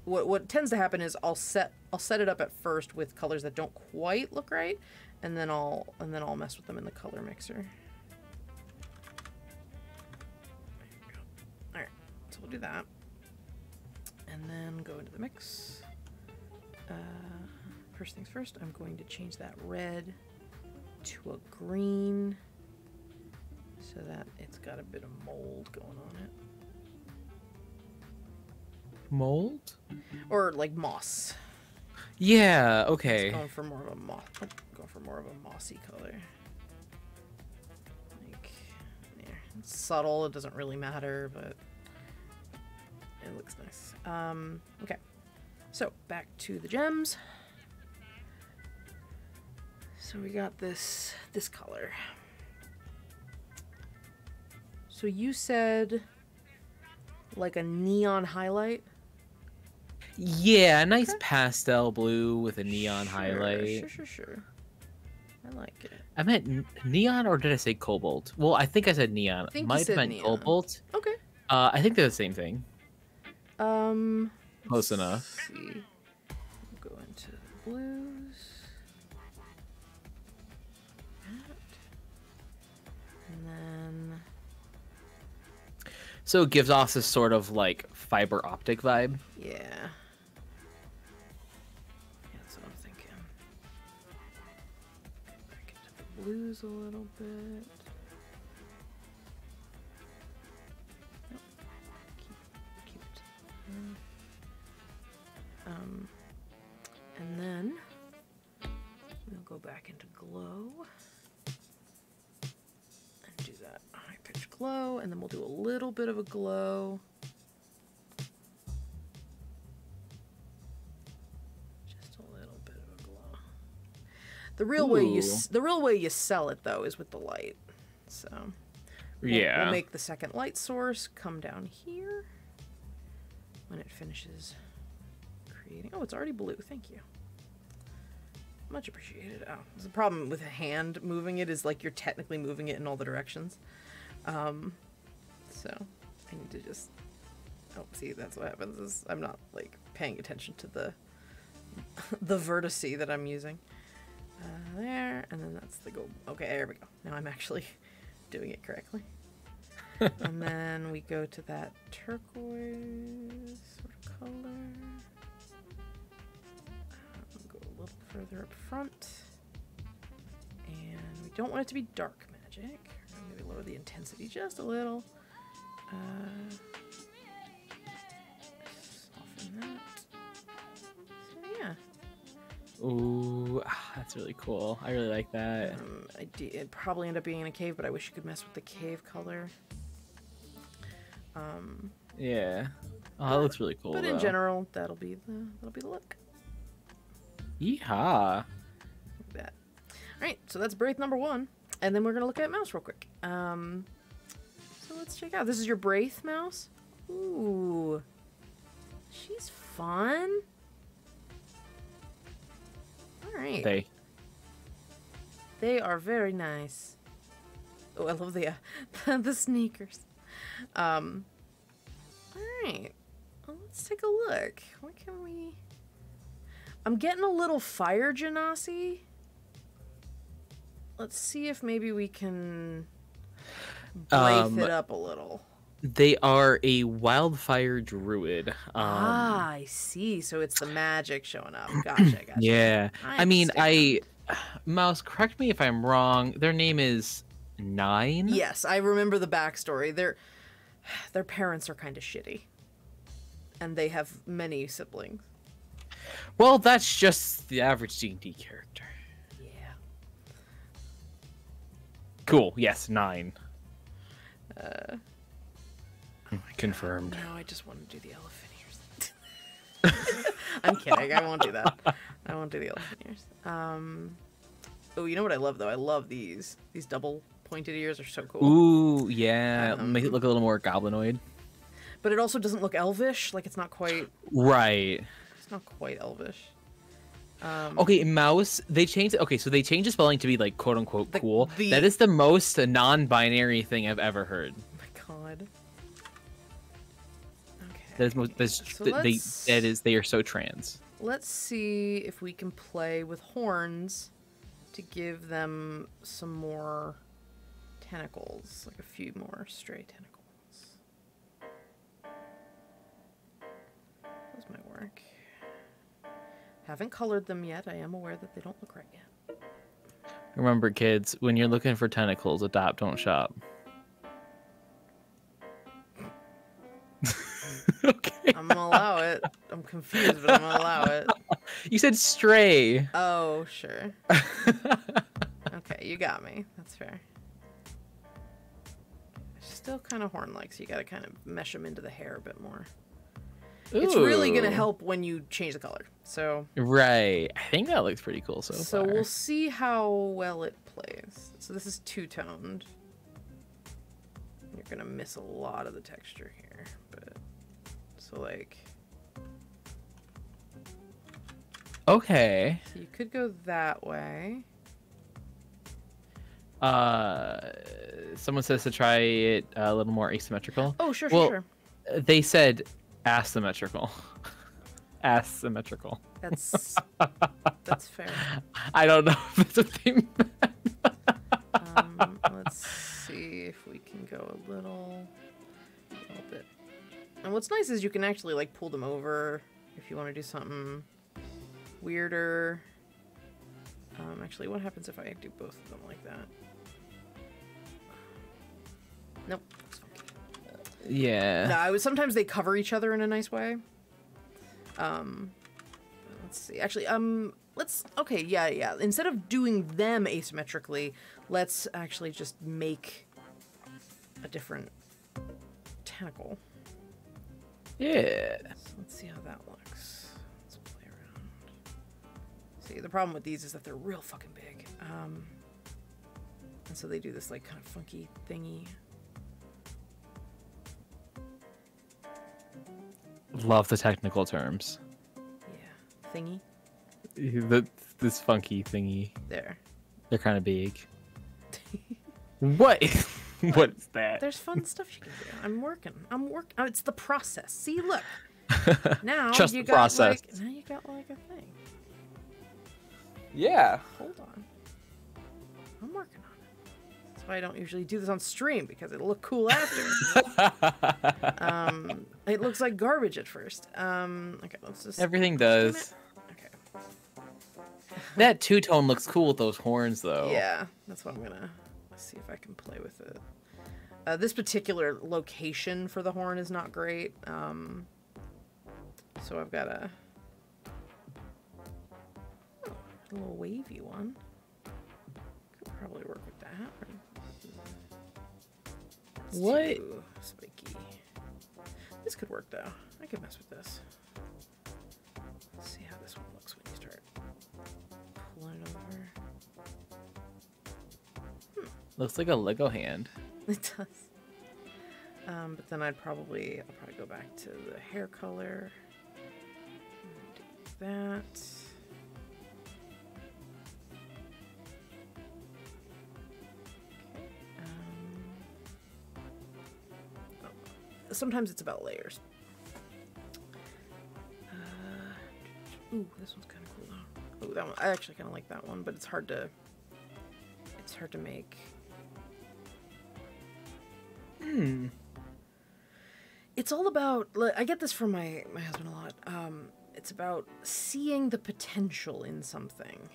S1: What tends to happen is I'll set it up at first with colors that don't quite look right, and then I'll mess with them in the color mixer. So we'll do that. And then go into the mix. First things first, I'm going to change that red to a green so that it's got a bit of mold going on it.
S2: Mold?
S1: Or like moss.
S2: Yeah, okay.
S1: Going for more of a mossy color. Like, there. It's subtle, it doesn't really matter, but it looks nice. Okay. So, back to the gems. So we got this color. So you said like a neon highlight?
S2: Yeah, a nice pastel blue with a neon highlight.
S1: Sure. I like it.
S2: I meant neon, or did I say cobalt? Well, I think I said neon. Might have meant cobalt.
S1: Okay.
S2: I think they're the same thing. Close enough.
S1: See. We'll go into the blues. And then.
S2: So it gives off this sort of like fiber optic vibe.
S1: Yeah. That's what I'm thinking. Go back into the blues a little bit. Nope. Keep it. And then we'll go back into glow and do that high pitch glow, and then we'll do a little bit of a glow. Just a little bit of a glow. The real way you sell it though is with the light. So we'll make the second light source come down here when it finishes creating. Oh, it's already blue. Thank you. Much appreciated. Oh, the problem with a hand moving it is like you're technically moving it in all the directions. So I need to just Oh, see, that's what happens is I'm not, like, paying attention to the vertice that I'm using. There, and then that's the go. Okay, there we go. Now I'm actually doing it correctly. And then we go to that turquoise sort of color. Go a little further up front. And we don't want it to be dark magic. Maybe lower the intensity just a little. Soften that. So yeah.
S2: Ooh, that's really cool. I really like that.
S1: It'd probably end up being in a cave, but I wish you could mess with the cave color.
S2: Yeah. Oh, that looks really cool.
S1: But
S2: though.
S1: in general, that'll be the look.
S2: Yeehaw.
S1: Like that. All right, so that's Braith number 1, and then we're gonna look at Mouse real quick. So let's check out. This is your Braith Mouse. Ooh, she's fun. All right. They are very nice. Oh, I love the the sneakers. All right. Well, let's take a look. What can we? I'm getting a little fire genasi. Let's see if maybe we can braith it up a little.
S2: They are a Wildfire Druid.
S1: I see. So it's the magic showing up. Gotcha.
S2: Yeah. I mean,
S1: understand.
S2: Mouse, correct me if I'm wrong. Their name is 9?
S1: Yes, I remember the backstory. Their parents are kind of shitty. And they have many siblings.
S2: Well, that's just the average D&D character.
S1: Yeah.
S2: Cool. Yes, 9. Confirmed.
S1: No, I just want to do the elephant ears. I'm kidding. I won't do that. I won't do the elephant ears. Oh, you know what I love though? I love these. These double pointed ears are so cool.
S2: Ooh, yeah. Make it look a little more goblinoid.
S1: But it also doesn't look elvish. Like it's not quite.
S2: Right.
S1: It's not quite elvish.
S2: Okay, Mouse. They changed. Okay, so they changed the spelling to be like quote unquote cool.
S1: The...
S2: That is the most non-binary thing I've ever heard.
S1: Oh my god. Okay.
S2: That is most. That's, they are so trans.
S1: Let's see if we can play with horns to give them some more tentacles, like a few more stray tentacles. Those might work. Haven't colored them yet. I am aware that they don't look right yet.
S2: Remember, kids, when you're looking for tentacles, adopt, don't shop. Okay.
S1: I'm gonna allow it. I'm confused, but I'm gonna allow it.
S2: You said stray.
S1: Oh, sure. Okay, you got me. That's fair. Still kind of horn-like, so you gotta kind of mesh them into the hair a bit more. Ooh. It's really gonna help when you change the color. So
S2: right, I think that looks pretty cool so far.
S1: So we'll see how well it plays. So this is two-toned. You're gonna miss a lot of the texture here, but so like.
S2: Okay.
S1: So you could go that way.
S2: Someone says to try it a little more asymmetrical.
S1: Oh, sure,
S2: well,
S1: sure.
S2: They said asymmetrical. Asymmetrical.
S1: That's fair.
S2: I don't know if that's a thing.
S1: Let's see if we can go a little bit. And what's nice is you can actually like pull them over if you want to do something weirder. Actually, what happens if I do both of them like that? Nope.
S2: Yeah.
S1: No, sometimes they cover each other in a nice way. Let's see. Actually, okay, yeah. Instead of doing them asymmetrically, let's actually just make a different tentacle.
S2: Yeah.
S1: So let's see how that looks. Let's play around. See, the problem with these is that they're real fucking big. And so they do this like kind of funky thingy.
S2: Love the technical terms.
S1: Yeah. Thingy.
S2: This funky thingy.
S1: There.
S2: They're kind of big. What? What's that?
S1: There's fun stuff you can do. I'm working. Oh, it's the process. See, look. Now
S2: Just
S1: you
S2: the
S1: got
S2: process.
S1: like now you got like a thing.
S2: Yeah.
S1: Hold on. I'm working on it. That's why I don't usually do this on stream because it'll look cool after. It looks like garbage at first. Okay, let's just.
S2: Everything does.
S1: Okay.
S2: That two-tone looks cool with those horns, though.
S1: Yeah, that's what I'm gonna see if I can play with it. This particular location for the horn is not great. So I've got a little wavy one. Could probably work with that. It's
S2: What?
S1: too spiky. This could work though. I could mess with this. Let's see how this one looks when you start pulling it over.
S2: Looks like a Lego hand.
S1: It does. But then I'll probably go back to the hair color. Do that. Okay. Sometimes it's about layers. Ooh, this one's kind of cool though. Ooh, that one. I actually kind of like that one, but it's hard to make. It's all about, I get this from my husband a lot. It's about seeing the potential in something.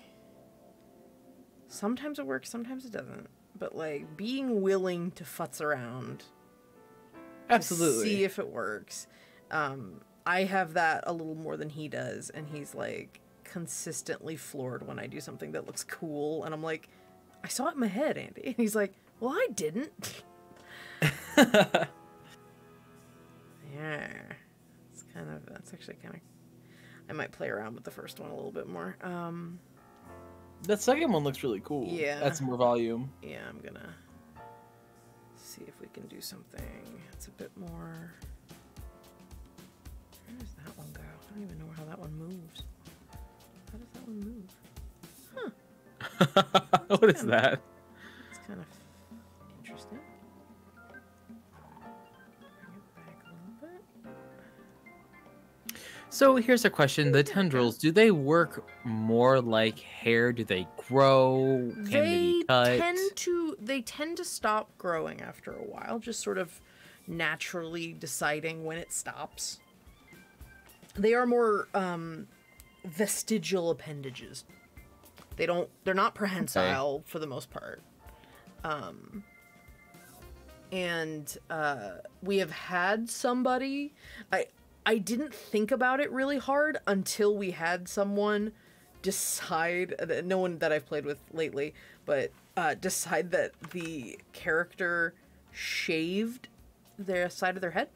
S1: Sometimes it works, sometimes it doesn't. But like being willing to futz around.
S2: Absolutely.
S1: To see if it works. I have that a little more than he does, and he's like consistently floored when I do something that looks cool, and I'm like, I saw it in my head, Andy. And he's like, well, I didn't. Yeah, that's actually kind of, I might play around with the first one a little bit more.
S2: That second one looks really cool.
S1: Yeah.
S2: That's more volume.
S1: Yeah, I'm gonna see if we can do something that's a bit more. Where does that one go? I don't even know how that one moves. How does that one move? Huh.
S2: What is that?
S1: It's kind of interesting. Bring it back a little bit.
S2: So here's a question. The tendrils, do they work more like hair? Do they grow? Can they be cut?
S1: They tend to stop growing after a while, just sort of naturally deciding when it stops. They are more vestigial appendages. They're not prehensile for the most part. And we have had somebody, I didn't think about it really hard until we had someone decide, no one that I've played with lately, but decide that the character shaved their side of their head.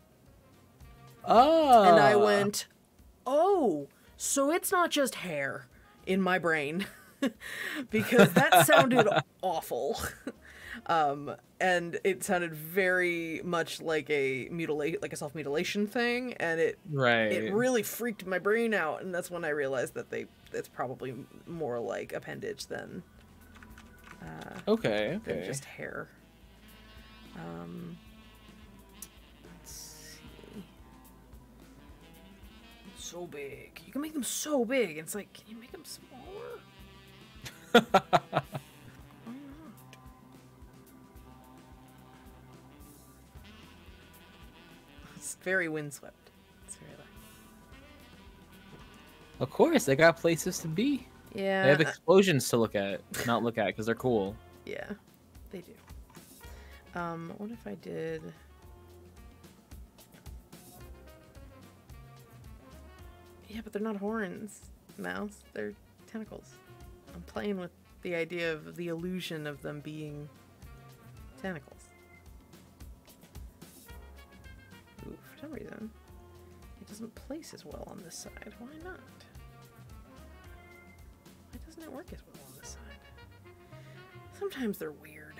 S2: Oh.
S1: And I went, oh, so it's not just hair in my brain. Because that sounded awful. And it sounded very much like a self-mutilation thing, and it really freaked my brain out, and that's when I realized that it's probably more like appendage than
S2: than
S1: just hair. Let's see. So big. You can make them so big. It's like, can you make them smaller? Why not? It's very windswept. It's very like...
S2: Of course, they got places to be.
S1: Yeah.
S2: They have explosions to not look at, because they're cool.
S1: Yeah, they do. What if I did... Yeah, but they're not horns, Mouse. They're tentacles. I'm playing with the idea of the illusion of them being tentacles. Ooh, for some reason, it doesn't place as well on this side. Why not? Why doesn't it work as well on this side? Sometimes they're weird.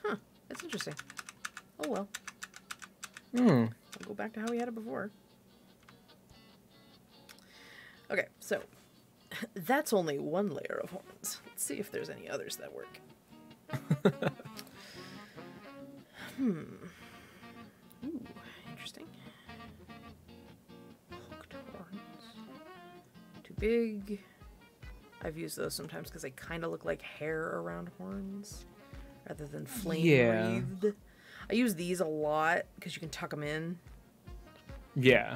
S1: Huh, that's interesting. Oh well. We'll go back to how we had it before. Okay, so that's only one layer of horns. Let's see if there's any others that work. Ooh, interesting. Hooked horns. Too big. I've used those sometimes because they kind of look like hair around horns rather than flame wreathed. I use these a lot because you can tuck them in.
S2: Yeah.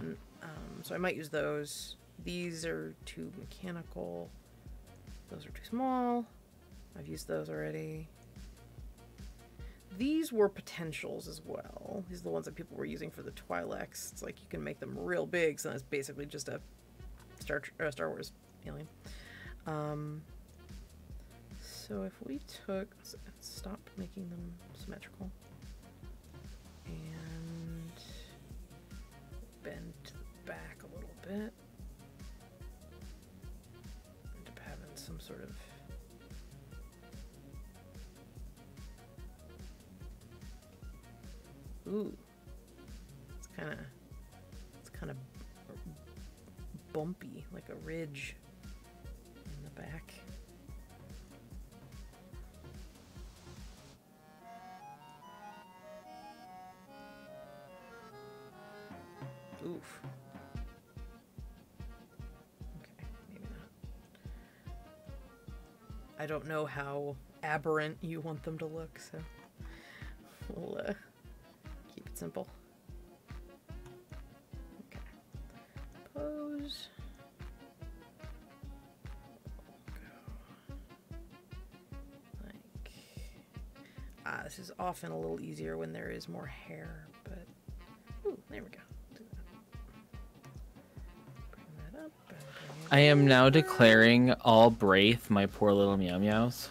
S1: So I might use those. These are too mechanical. Those are too small. I've used those already. These were potentials as well. These are the ones that people were using for the Twi'leks. It's like you can make them real big, so it's basically just a Star Wars alien. So if we took... Stop making them symmetrical. And bend to the back a little bit. End up having some sort of... Ooh. It's kind of bumpy, like a ridge in the back. Oof. Okay, maybe not. I don't know how aberrant you want them to look, so we'll keep it simple. Okay. Pose. This is often a little easier when there is more hair, but ooh, there we go. Bring that up.
S2: I am now declaring all Braith my poor little meow meows.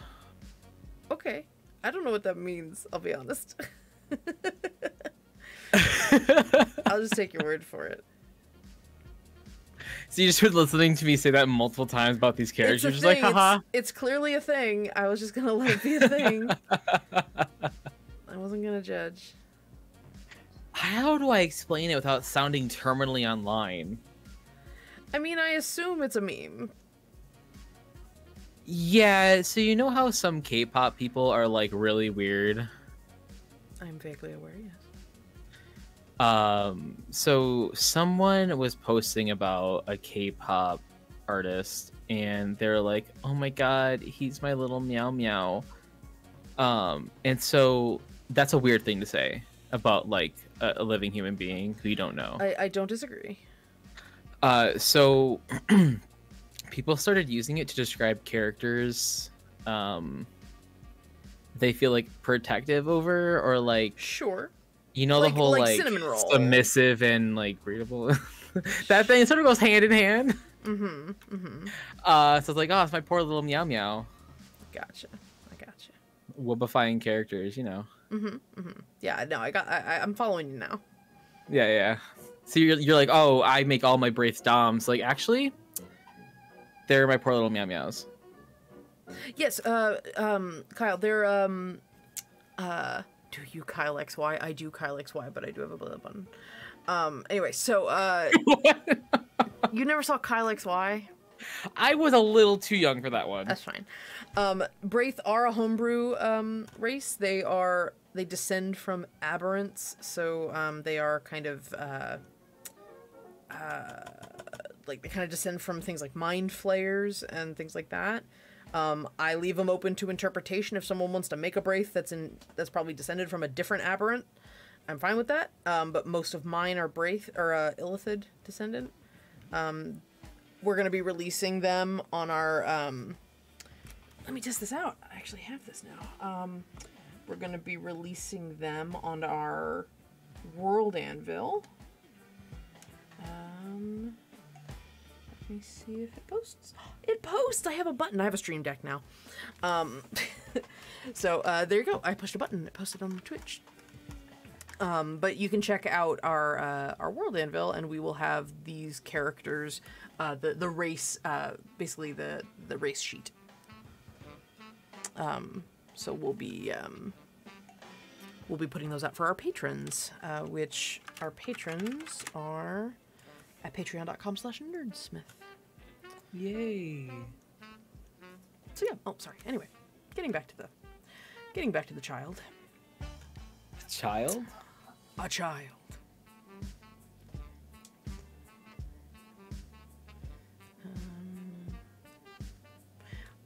S1: Okay. I don't know what that means, I'll be honest. I'll just take your word for it.
S2: So you just been listening to me say that multiple times about these characters. You're just like, haha.
S1: It's clearly a thing. I was just gonna let it be a thing. I wasn't gonna judge.
S2: How do I explain it without sounding terminally online?
S1: I mean, I assume it's a meme.
S2: Yeah, so you know how some K-pop people are like really weird?
S1: I'm vaguely aware, yes.
S2: So someone was posting about a K-pop artist and they're like, oh my god, he's my little meow meow. And so that's a weird thing to say about like a living human being who you don't know.
S1: I don't disagree.
S2: So people started using it to describe characters they feel like protective over, or like,
S1: sure,
S2: you know, like, the whole like
S1: cinnamon roll,
S2: submissive and like breedable. That thing sort of goes hand in hand.
S1: Mm-hmm. Mm-hmm.
S2: So it's like, oh, it's my poor little meow meow.
S1: Gotcha. I gotcha.
S2: Whoopifying characters, you know.
S1: Mm-hmm. Mm-hmm. Yeah. No, I'm following you now.
S2: Yeah, yeah. So you're like, oh, I make all my Braiths doms. Like, actually, they're my poor little meow meows.
S1: Yes, Kyle, they're, do you Kyle XY? I do Kyle XY, but I do have a bullet button. Anyway, so, you never saw Kyle XY?
S2: I was a little too young for that one.
S1: That's fine. Braith are a homebrew, race. They descend from aberrants, so, they are kind of, like, they kind of descend from things like mind flayers and things like that. I leave them open to interpretation. If someone wants to make a Braith that's probably descended from a different aberrant, I'm fine with that. But most of mine are Braith or Illithid descendant. We're gonna be releasing them on our. Let me test this out. I actually have this now. We're gonna be releasing them on our World Anvil. Let me see if it posts. It posts! I have a button. I have a stream deck now. So, there you go. I pushed a button. It posted on Twitch. But you can check out our World Anvil, and we will have these characters, the race, basically the race sheet. So we'll be putting those out for our patrons, which our patrons are at patreon.com/nerdsmith.
S2: Yay.
S1: So yeah. Oh, sorry. Anyway, getting back to the child.
S2: Child?
S1: A child.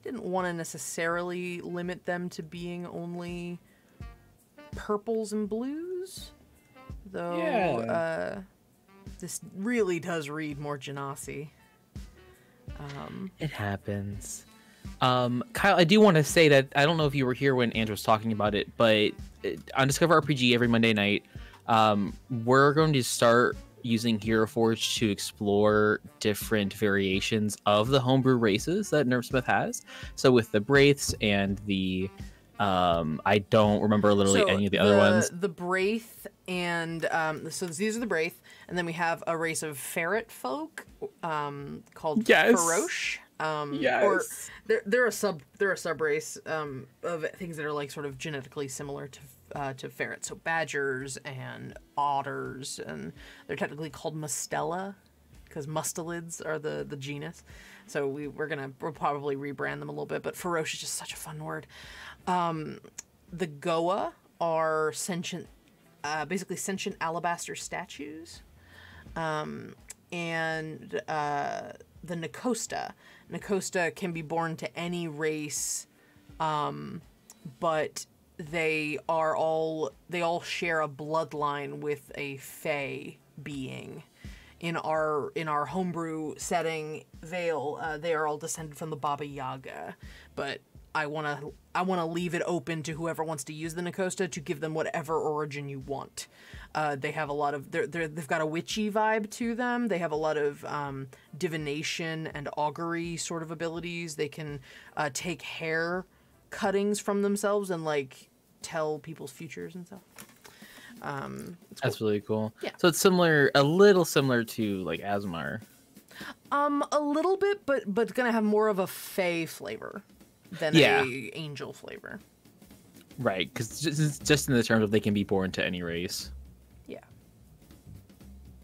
S1: Didn't want to necessarily limit them to being only purples and blues, though.
S2: Yeah.
S1: This really does read more Genasi.
S2: It happens. Kyle, I do want to say that I don't know if you were here when Andrew was talking about it, but on Discover RPG every Monday night, we're going to start using HEROFORGE to explore different variations of the homebrew races that Nerfsmith has. So with the Braiths and the I don't remember literally any of the other ones.
S1: The Braith and so these are the Braith, and then we have a race of ferret folk called Feroche.
S2: Yes.
S1: Or they're a sub race of things that are like sort of genetically similar to ferrets. So badgers and otters, and they're technically called mustela because mustelids are the genus. So we'll probably rebrand them a little bit, but Feroche is just such a fun word. The Goa are sentient, basically sentient alabaster statues, and the Nacosta. Nacosta can be born to any race, but they all share a bloodline with a fae being. In our homebrew setting, Vale, they are all descended from the Baba Yaga, but I wanna leave it open to whoever wants to use the Nacosta to give them whatever origin you want. They have a lot of they've got a witchy vibe to them. They have a lot of divination and augury sort of abilities. They can take hair cuttings from themselves and like tell people's futures and stuff.
S2: That's
S1: cool.
S2: really cool.
S1: Yeah.
S2: So it's a little similar to like Asmar.
S1: A little bit, but it's gonna have more of a fae flavor than a angel flavor.
S2: Right, because just in the terms of they can be born to any race.
S1: Yeah.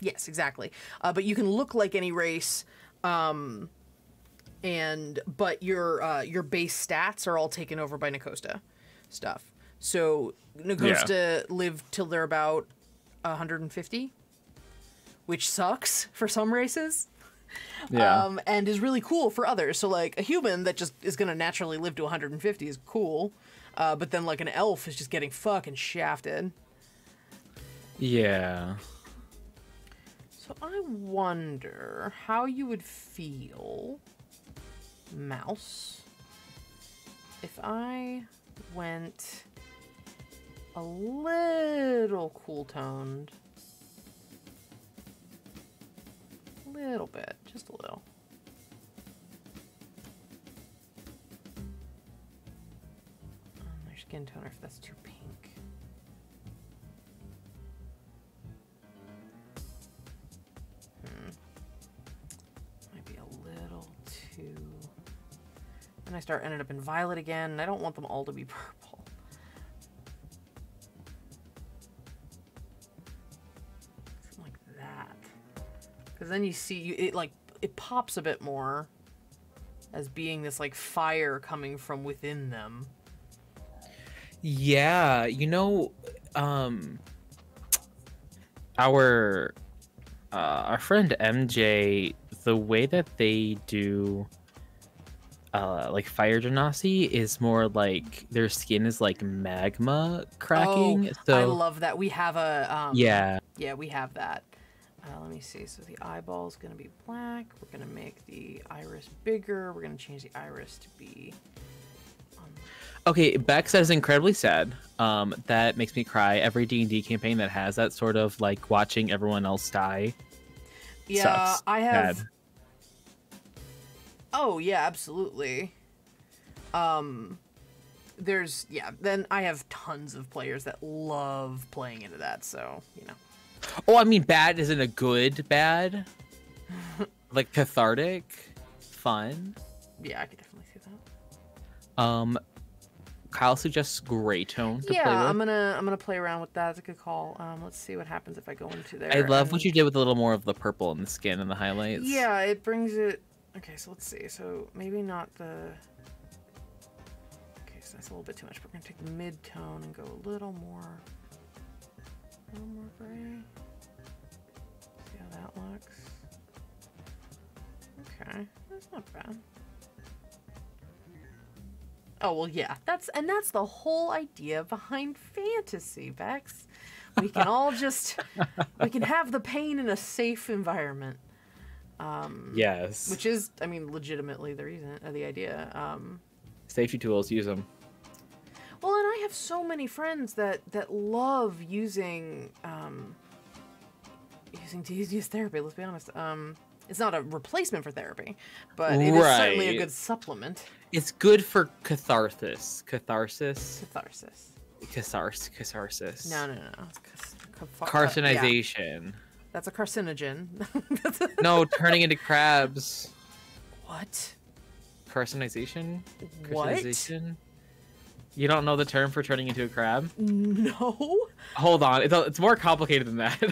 S1: Yes, exactly. But you can look like any race, but your base stats are all taken over by Nacosta stuff. So Nacosta live till they're about 150, which sucks for some races.
S2: Yeah.
S1: And is really cool for others. So like a human that just is gonna naturally live to 150 is cool. But then like an elf is just getting fucking shafted.
S2: Yeah.
S1: So I wonder how you would feel, Mouse, if I went a little cool-toned. A little bit, just a little. Their skin toner if that's too pink. Might be a little too... And I ended up in violet again, and I don't want them all to be purple. Something like that. Because then you see, it pops a bit more as being this, like, fire coming from within them.
S2: Yeah, our friend MJ, the way that they do like fire genasi is more like their skin is like magma cracking.
S1: Oh,
S2: so
S1: I love that. We have a
S2: yeah,
S1: we have that. Let me see. So the eyeball is going to be black. We're going to make the iris bigger. We're going to change the iris to be...
S2: Okay, Beck says incredibly sad. That makes me cry. Every D&D campaign that has that sort of like watching everyone else die.
S1: Yeah,
S2: sucks.
S1: I have...
S2: Bad.
S1: Oh, yeah, absolutely. Then I have tons of players that love playing into that, so,
S2: Oh, I mean, bad isn't a good bad. Like cathartic, fun.
S1: Yeah, I could definitely see that.
S2: Kyle suggests gray tone to play with.
S1: I'm gonna play around with that. It's a good call. Let's see what happens if I go into there.
S2: I love what you did with a little more of the purple in the skin and the highlights.
S1: Yeah, it brings it. Okay, so let's see. So maybe not the... Okay, so that's a little bit too much. We're gonna take the mid-tone and go a little more gray. See how that looks. Okay, that's not bad. Oh, well, yeah. That's the whole idea behind fantasy, Bex. We can all just... we can have the pain in a safe environment.
S2: Yes.
S1: Which is, I mean, legitimately the reason, the idea.
S2: Safety tools, use them.
S1: Well, and I have so many friends that love using use therapy. Let's be honest. It's not a replacement for therapy, but it is certainly a good supplement.
S2: It's good for catharsis.
S1: Catharsis. No.
S2: Carcinization.
S1: Yeah. That's a carcinogen.
S2: No, turning into crabs.
S1: What?
S2: Carcinization?
S1: What?
S2: Carcinization? You don't know the term for turning into a crab?
S1: No.
S2: Hold on, it's more complicated than that.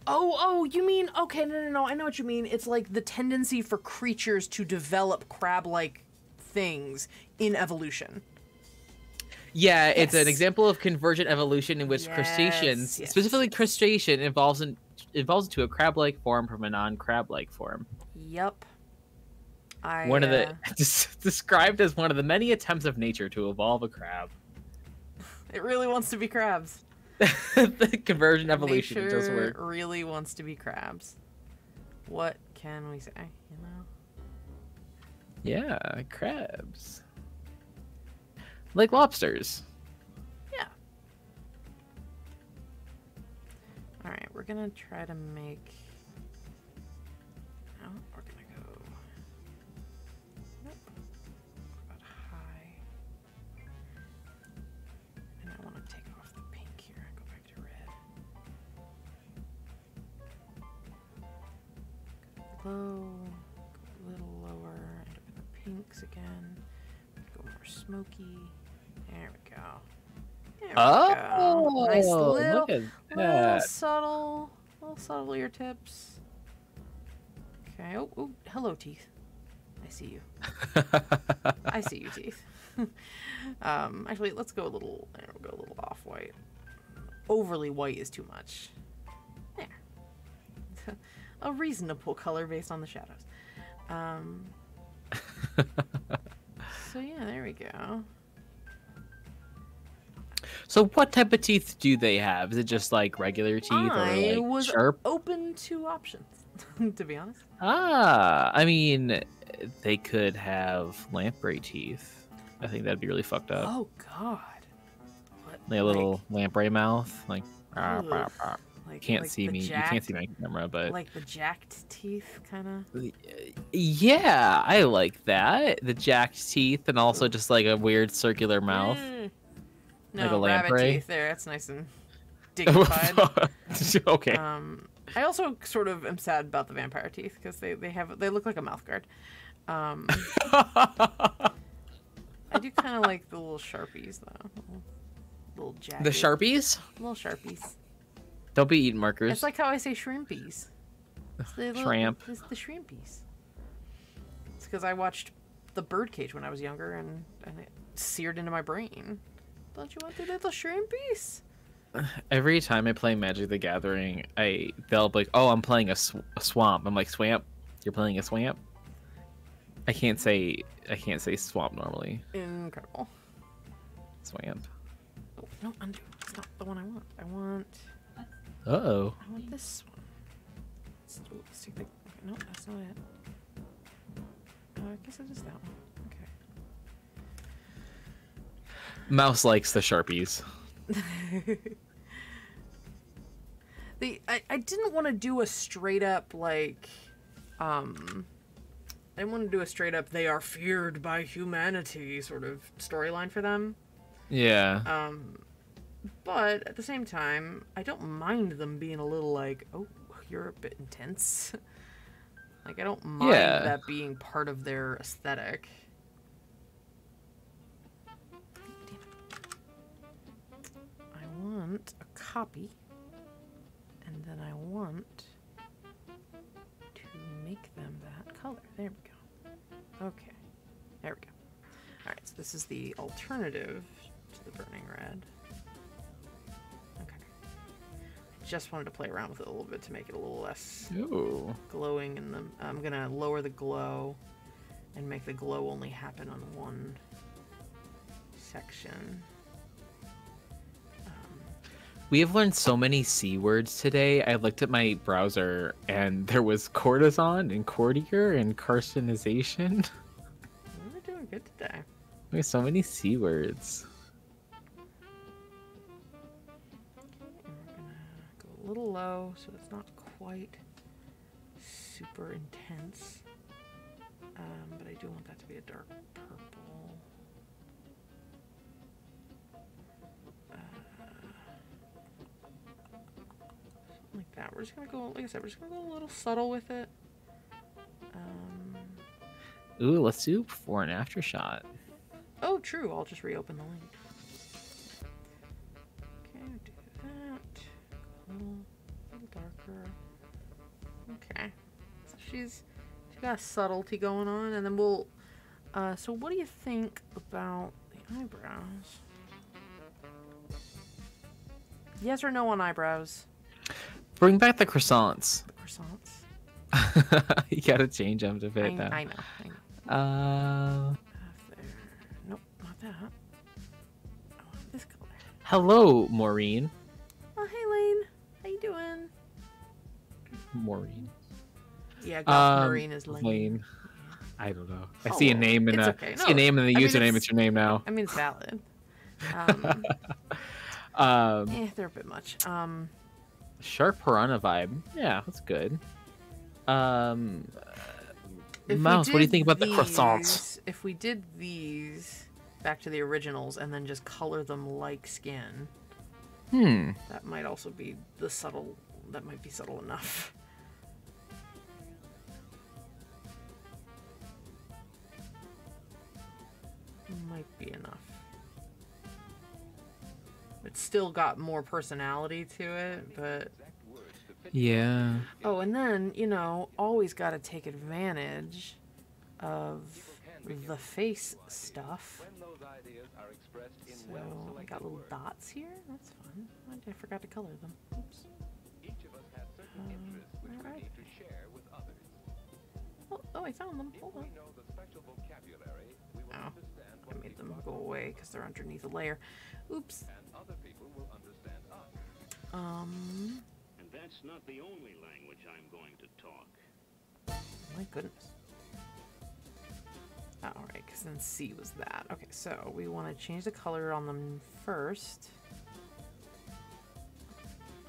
S1: Oh, you mean, okay, no, I know what you mean. It's like the tendency for creatures to develop crab-like things in evolution.
S2: Yeah,
S1: Yes.
S2: It's an example of convergent evolution in which crustaceans, specifically crustacean, evolves into a crab-like form from a non-crab-like form.
S1: Yep.
S2: One of the described as one of the many attempts of nature to evolve a crab.
S1: It really wants to be crabs.
S2: The conversion evolution
S1: Nature
S2: just works.
S1: really wants to be crabs. What can we say? You know?
S2: Yeah, crabs. Like lobsters.
S1: Yeah. All right, we're gonna try to make. No, we're gonna go. Nope. About high. And I want to take off the pink here and go back to red. Low. Go a little lower. End up in the pinks again. Go more smoky. There we go. There we go. Nice little,
S2: look at
S1: little
S2: that.
S1: subtle ear tips. Okay. Oh, hello, teeth. I see you. I see you, teeth. Actually, let's go a little. There, we'll go a little off-white. Overly white is too much. There. A reasonable color based on the shadows. So yeah, there we go.
S2: So what type of teeth do they have? Is it just like regular teeth or
S1: I
S2: like
S1: was
S2: sharp?
S1: open to options, to be honest.
S2: I mean, they could have lamprey teeth. I think that'd be really fucked up.
S1: Oh God. What,
S2: Like a little lamprey mouth. Like,
S1: ugh.
S2: can't
S1: Like
S2: see
S1: the
S2: me. You can't see my camera, but
S1: like the jacked teeth, kind of.
S2: yeah, I like that. The jacked teeth and also just like a weird circular mouth.
S1: No,
S2: like a
S1: rabbit
S2: lamprey.
S1: teeth. There, that's nice and dignified.
S2: Okay.
S1: I also sort of am sad about the vampire teeth because they look like a mouth guard. I do kind of like the little sharpies though. Little jagged.
S2: The sharpies?
S1: Little sharpies.
S2: Don't be eating markers.
S1: It's like how I say shrimpies. It's the
S2: Shrimp.
S1: It's the shrimpies. It's because I watched The Birdcage when I was younger and it seared into my brain. Don't you want the little shrimpies?
S2: Every time I play Magic the Gathering, they'll be like, "Oh, I'm playing a swamp." I'm like, "Swamp? You're playing a swamp?" I can't say swamp normally.
S1: Incredible.
S2: Swamp.
S1: Oh no, undo. It's not the one I want. I want this one. Let's take the. No, that's not it. I guess it is that one. Okay.
S2: Mouse likes the Sharpies.
S1: I didn't want to do a straight up like I didn't want to do a straight up they are feared by humanity sort of storyline for them.
S2: Yeah.
S1: But at the same time, I don't mind them being a little like, oh, you're a bit intense. Like I don't mind that being part of their aesthetic. I want a copy, and then I want to make them that color. There we go. Okay. There we go. Alright, so this is the alternative to the burning red. Okay. I just wanted to play around with it a little bit to make it a little less
S2: Ooh.
S1: glowing in the... I'm gonna lower the glow and make the glow only happen on one section.
S2: We have learned so many C words today. I looked at my browser and there was courtesan and courtier and carcinization.
S1: We're doing good today.
S2: We have so many C words.
S1: Okay, and we're gonna go a little low so it's not quite super intense. But I do want that to be a dark purple. Like that. We're just gonna go, like I said, we're just gonna go a little subtle with it.
S2: Ooh, let's do before and after shot.
S1: Oh, true. I'll just reopen the link. Okay, do that. A little darker. Okay. So she's got a subtlety going on, and then we'll. So what do you think about the eyebrows? Yes or no on eyebrows?
S2: Bring back the croissants.
S1: The croissants.
S2: You gotta change them to fit them.
S1: I know. There. Nope, not that. I want this color.
S2: Hello, Maureen.
S1: Oh, hey, Lane. How you doing?
S2: Maureen.
S1: Yeah, Goth Marine is Lane.
S2: Lane. I don't know. I
S1: Oh,
S2: see a name in
S1: it's
S2: a
S1: okay.
S2: see a name in the username. It's your name now.
S1: I mean, it's valid. They're a bit much.
S2: Sharp piranha vibe. Yeah, that's good.
S1: If
S2: Mouse,
S1: we
S2: what do you think about
S1: did
S2: the croissants?
S1: If we did these back to the originals and then just color them like skin, that might also be the subtle. That might be subtle enough. Might be enough. It's still got more personality to it, but...
S2: Yeah.
S1: Oh, and then, you know, always got to take advantage of the face stuff. So, I got little dots here. That's fun. I forgot to color them. Oops. Alright. Oh, I found them. Hold on. Oh, I made them go away because they're underneath a layer. Oops.
S3: And that's not the only language I'm going to talk.
S1: My goodness. Oh, alright, because then C was that. Okay, so we want to change the color on them first.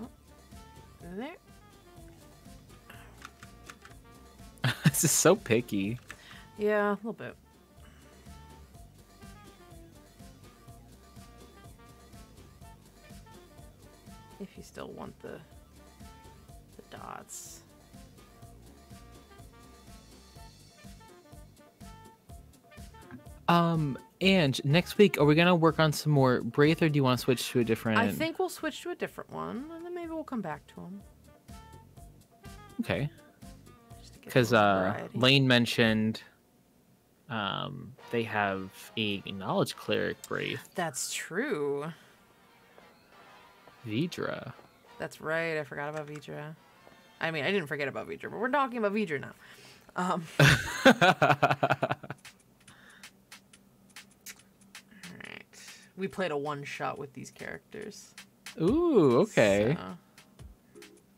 S1: Oh, there.
S2: This is so picky.
S1: Yeah, a little bit. If you still want the dots.
S2: And next week, are we gonna work on some more Wraith, or do you want to switch to a different?
S1: I think we'll switch to a different one, and then maybe we'll come back to them.
S2: Okay. Because Lane mentioned they have a knowledge cleric Wraith.
S1: That's true.
S2: Vidra.
S1: That's right. I forgot about Vidra. I mean, I didn't forget about Vidra, but we're talking about Vidra now. Alright. We played a one-shot with these characters.
S2: Ooh, okay.
S1: So,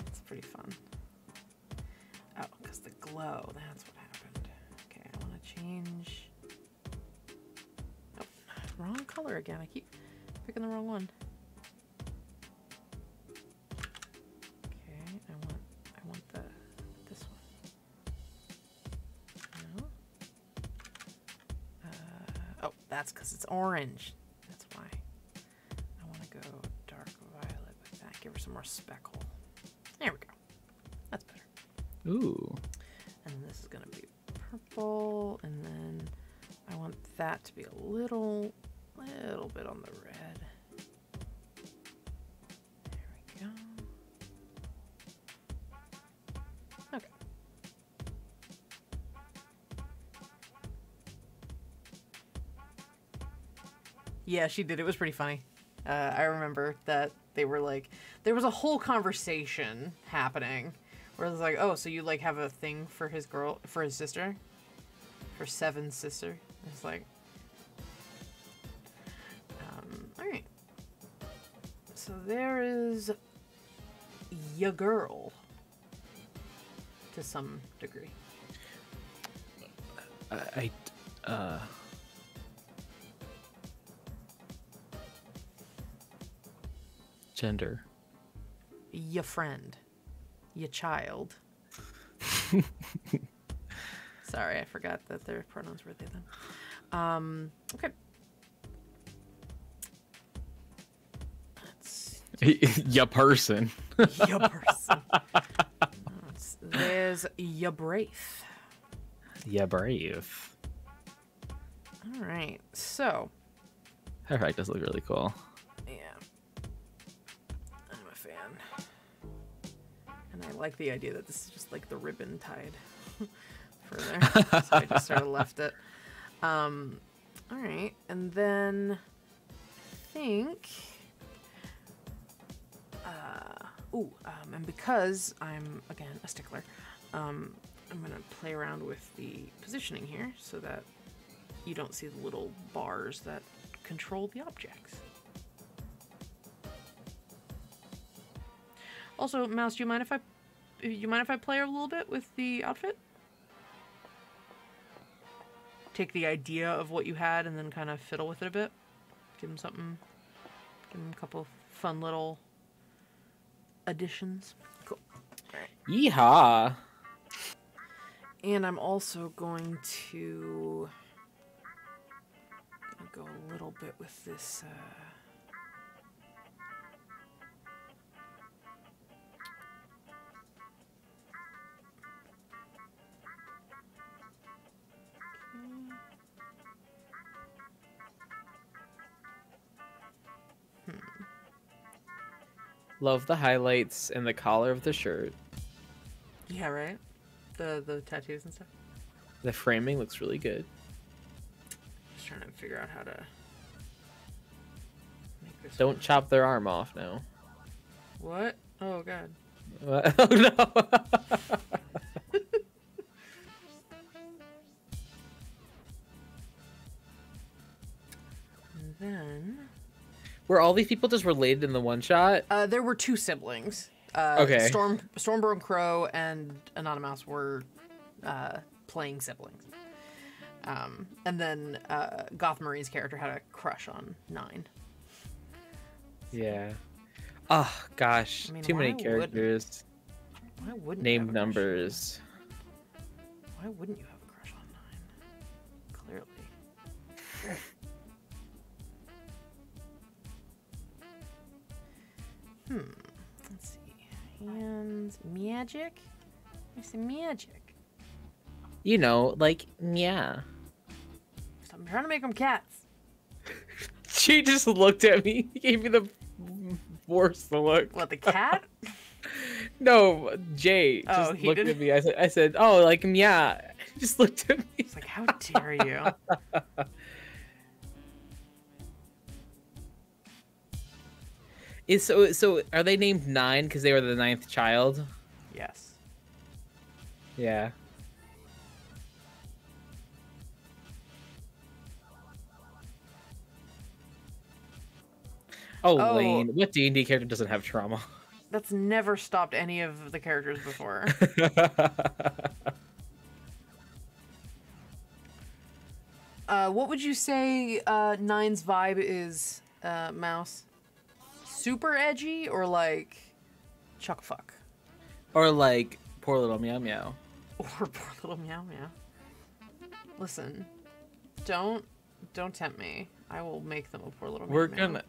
S1: it's pretty fun. Oh, because the glow. That's what happened. Okay, I want to change... Oh, wrong color again. I keep picking the wrong one. I want this one. No. Oh, that's because it's orange. That's why. I want to go dark violet with that. Give her some more speckle. There we go. That's better.
S2: Ooh.
S1: And then this is going to be purple. And then I want that to be a little bit on the red. There we go. Okay. Yeah, she did. It was pretty funny. I remember that they were like, there was a whole conversation happening where it was like, oh, so you like have a thing for his sister? For Seven's sister? It's like, alright. So there is ya girl. To some degree.
S2: Gender.
S1: Ya friend. Ya child. Sorry, I forgot that their pronouns were they then. Okay.
S2: Ya person.
S1: Ya person. There's ya brave.
S2: Ya brave.
S1: All right, so.
S2: Her hack does look really cool.
S1: Yeah. I'm a fan. And I like the idea that this is just like the ribbon tied further. So I just sort of left it. All right, and then I think. And because I'm, again, a stickler, I'm going to play around with the positioning here so that you don't see the little bars that control the objects. Also, Mouse, do you mind if I play a little bit with the outfit? Take the idea of what you had and then kind of fiddle with it a bit. Give him something, give him a couple fun little additions. Cool. All right.
S2: Yeehaw!
S1: And I'm also going to go a little bit with this.
S2: Love the highlights and the collar of the shirt.
S1: Yeah, right? The tattoos and stuff.
S2: The framing looks really good.
S1: Just trying to figure out how to make this
S2: Don't
S1: work.
S2: chop their arm off now.
S1: What? Oh god.
S2: What? Oh no!
S1: And then
S2: Were all these people just related in the one shot?
S1: there were two siblings.
S2: Okay.
S1: Stormborn Crow and Anonymous were playing siblings. And then Goth Marine's character had a crush on 9.
S2: Yeah. Oh gosh,
S1: I mean,
S2: too many
S1: why
S2: characters.
S1: Why wouldn't you
S2: Named
S1: have a crush?
S2: numbers.
S1: Why wouldn't you have a crush on 9? Clearly. Let's see. Hands. Magic? I see magic.
S2: You know, like, yeah.
S1: I'm trying to make them cats.
S2: She just looked at me. Gave me the worst look.
S1: What, the cat?
S2: No, Jay
S1: Oh,
S2: just
S1: he
S2: looked
S1: did?
S2: at me. I said, oh, like, yeah. He just looked at me.
S1: It's like, how dare you?
S2: So are they named 9 because they were the 9th child?
S1: Yes.
S2: Yeah. Oh,
S1: Oh.
S2: Lane. What D&D character doesn't have trauma?
S1: That's never stopped any of the characters before. What would you say 9's vibe is, Mouse? Super edgy or like chuck fuck?
S2: Or like, poor little meow meow.
S1: Or poor little meow meow. Listen, don't tempt me. I will make them a poor little meow
S2: We're
S1: meow.
S2: gonna...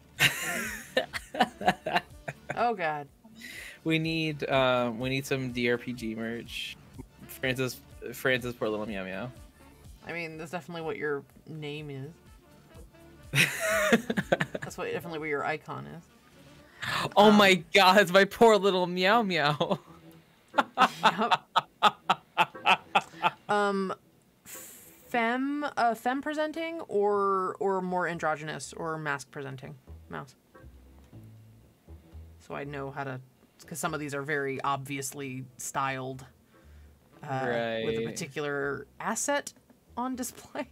S1: Oh god.
S2: We need some DRPG merch. Francis, poor little meow meow.
S1: I mean, that's definitely what your name is. That's definitely what your icon is.
S2: Oh my god, it's my poor little meow meow.
S1: Yep. femme presenting or more androgynous or masc presenting mouse? So I know how to, because some of these are very obviously styled with a particular asset on display.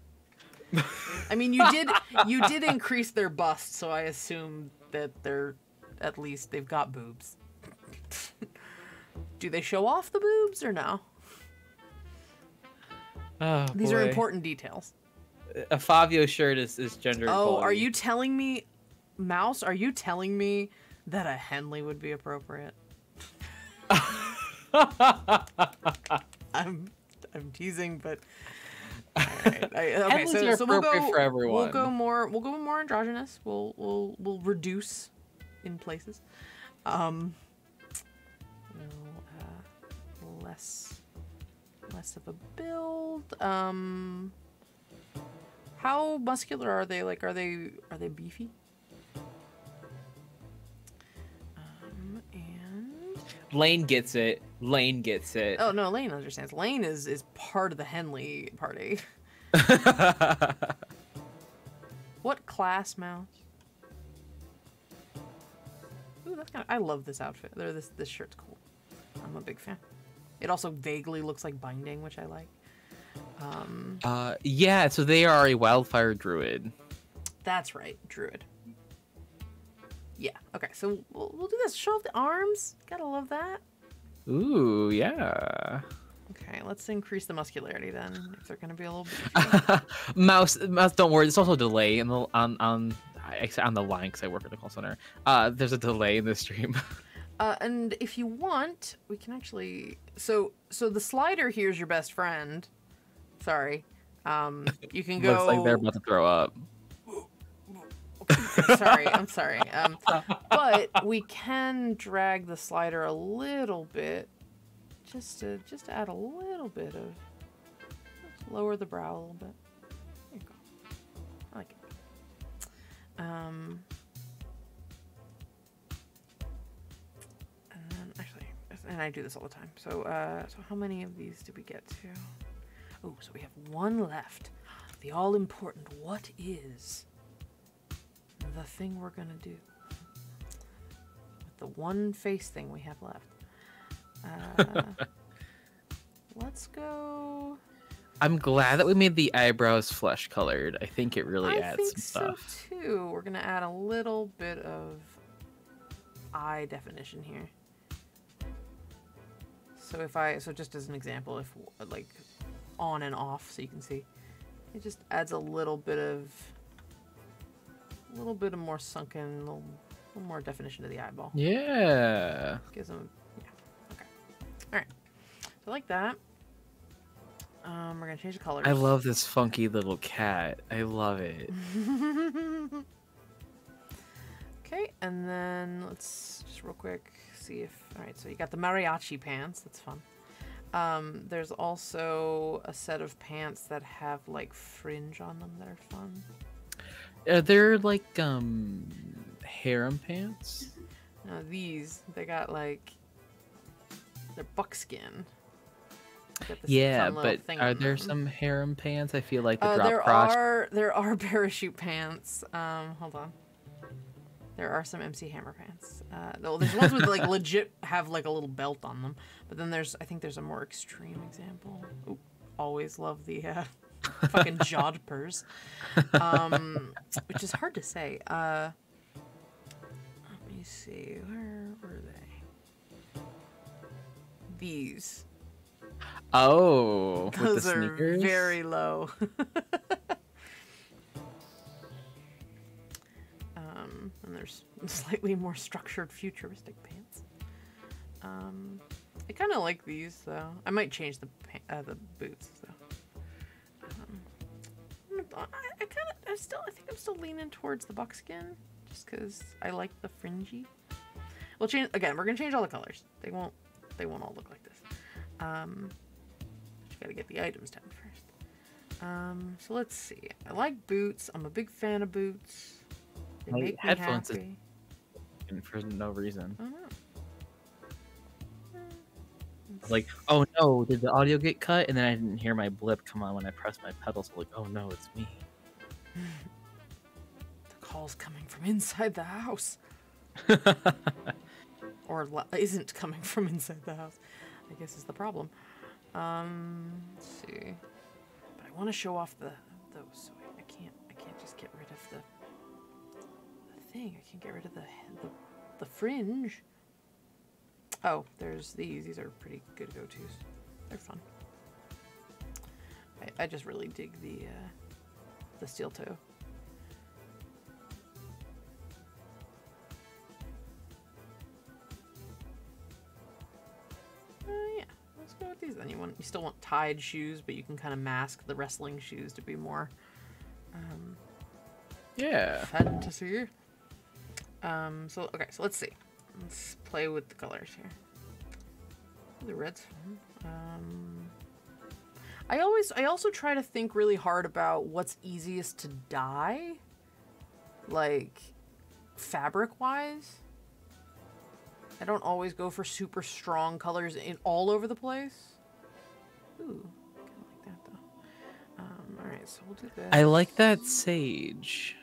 S1: I mean, you did increase their bust, so I assume that at least they've got boobs. Do they show off the boobs or no?
S2: Oh,
S1: These are important details.
S2: A Fabio shirt is gender equality.
S1: Oh, are you telling me, Mouse? Are you telling me that a Henley would be appropriate? I'm teasing, but all right. Okay, so we'll go
S2: for everyone.
S1: We'll go more androgynous. We'll reduce in places. Less of a build. How muscular are they? Like, are they beefy? And
S2: Lane gets it. Lane gets it.
S1: oh no, Lane understands. Lane is part of the Henley party. What class, Mouse? Ooh, that's kind of. I love this outfit. This shirt's cool. I'm a big fan. It also vaguely looks like binding, which I like.
S2: Yeah, so they are a Wildfire Druid.
S1: That's right, Druid. Yeah. Okay, so we'll do this. Show off the arms. Gotta love that.
S2: Ooh, yeah.
S1: Okay, let's increase the muscularity then, if they're gonna be a little bit.
S2: Mouse, don't worry. There's also a delay on the line because I work at the call center. There's a delay in the stream.
S1: And if you want, we can actually. So the slider here is your best friend. Sorry. You can go.
S2: Looks like they're about to throw up.
S1: I'm sorry. But we can drag the slider a little bit, just to add a little bit of. Lower the brow a little bit. There you go. I like it. And I do this all the time. So how many of these did we get to? Oh, so we have one left. The all-important what is the thing we're gonna do? With the one face thing we have left. Let's go.
S2: I'm glad that we made the eyebrows flesh colored. I think it really adds some stuff.
S1: I think so too. We're gonna add a little bit of eye definition here. So just as an example, if like on and off, so you can see, it just adds a little bit of more sunken, a little more definition to the eyeball.
S2: Yeah.
S1: Gives them, yeah. Okay. All right. So like that. We're gonna change the colors.
S2: I love this funky little cat. I love it.
S1: Okay, and then let's just real quick see if. All right, so you got the mariachi pants. That's fun. There's also a set of pants that have like fringe on them that are fun.
S2: They're like harem pants.
S1: No, they got like they're buckskin.
S2: Yeah, but are there some harem pants? I feel like the drop crotch.
S1: There are parachute pants. Hold on. There are some MC Hammer pants. Though there's ones with like legit have like a little belt on them, but then I think there's a more extreme example. Ooh, always love the fucking jodhpurs, which is hard to say. Let me see, where were they? These.
S2: Oh,
S1: those
S2: with the sneakers?
S1: Are very low. And there's slightly more structured futuristic pants. I kind of like these though. I might change the boots though. I think I'm still leaning towards the buckskin just because I like the fringy. We'll change again. We're gonna change all the colors. They won't all look like this. Just gotta get the items down first. So let's see. I like boots. I'm a big fan of boots. They make me happy.
S2: For no reason.
S1: I don't know.
S2: Like, oh no, did the audio get cut? And then I didn't hear my blip come on when I pressed my pedals. So like, oh no, it's me.
S1: The call's coming from inside the house. Or isn't coming from inside the house, I guess is the problem. Let's see. But I want to show off those, so I can't just get rid of the thing. I can't get rid of the fringe. Oh, there's these. These are pretty good go-tos. They're fun. I just really dig the steel toe. Yeah, let's go with these then. You still want tied shoes, but you can kind of mask the wrestling shoes to be more
S2: Yeah.
S1: fantasy. So let's see. Let's play with the colors here. The red's fun. I also try to think really hard about what's easiest to dye, like fabric-wise. I don't always go for super strong colors all over the place. Ooh, kind of like that though. All right, so we'll do this.
S2: I like that sage.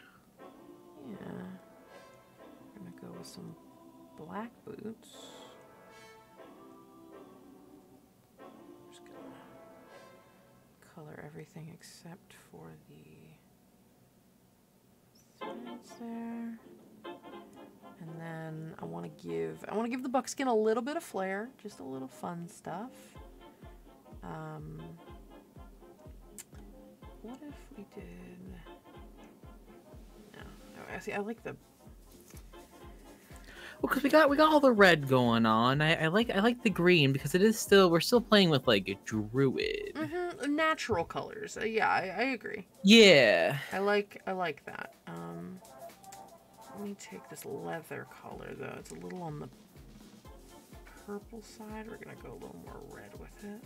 S1: Yeah, we're gonna go with some black boots. Just gonna color everything except for the threads there. And then I want to give the buckskin a little bit of flair, just a little fun stuff. What if we did? No, I like the.
S2: Well, because we got all the red going on. I like the green because we're still playing with like a druid.
S1: Mm-hmm, natural colors. Yeah, I agree.
S2: Yeah.
S1: I like that. Let me take this leather color though. It's a little on the purple side. We're gonna go a little more red with it.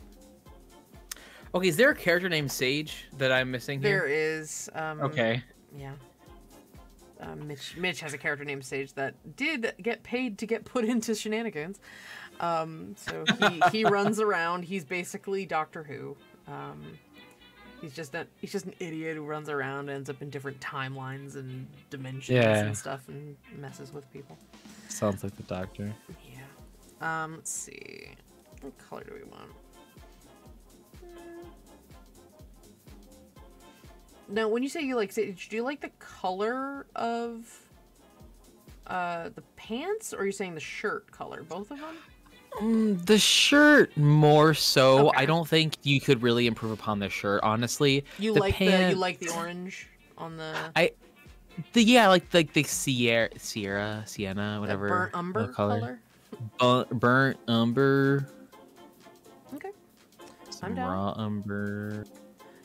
S2: Okay, is there a character named Sage that I'm missing here?
S1: There is.
S2: Okay.
S1: Yeah. Mitch has a character named Sage that did get paid to get put into shenanigans. So he runs around. He's basically Doctor Who. He's just an idiot who runs around, ends up in different timelines and dimensions and stuff, and messes with people.
S2: Sounds like the Doctor.
S1: Yeah. Let's see. What color do we want? Now, when you say you like Sage, do you like the color of the pants, or are you saying the shirt color? Both of them?
S2: The shirt more so.
S1: Okay.
S2: I don't think you could really improve upon the shirt, honestly.
S1: You like the orange on the
S2: like the Sienna, whatever.
S1: Burnt umber color.
S2: Burnt umber.
S1: Okay.
S2: Some
S1: I'm down.
S2: raw umber.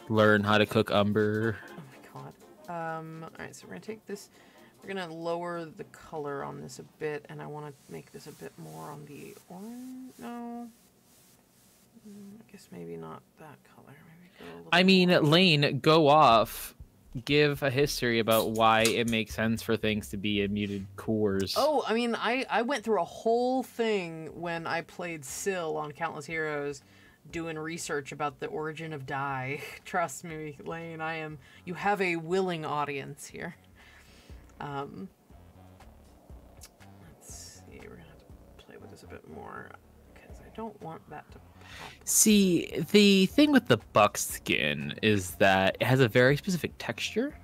S2: Learn how to cook umber.
S1: Oh my god. All right, so we're gonna take this. We're gonna lower the color on this a bit, and I want to make this a bit more on the orange. No. I guess maybe not that color. Maybe go a little
S2: I mean,
S1: more.
S2: Lane, go off. Give a history about why it makes sense for things to be in muted cores.
S1: Oh, I mean, I went through a whole thing when I played Syl on Countless Heroes, doing research about the origin of dye. Trust me, Lane, you have a willing audience here. Let's see, we're gonna have to play with this a bit more, because I don't want that to pop.
S2: See, the thing with the buckskin is that it has a very specific texture.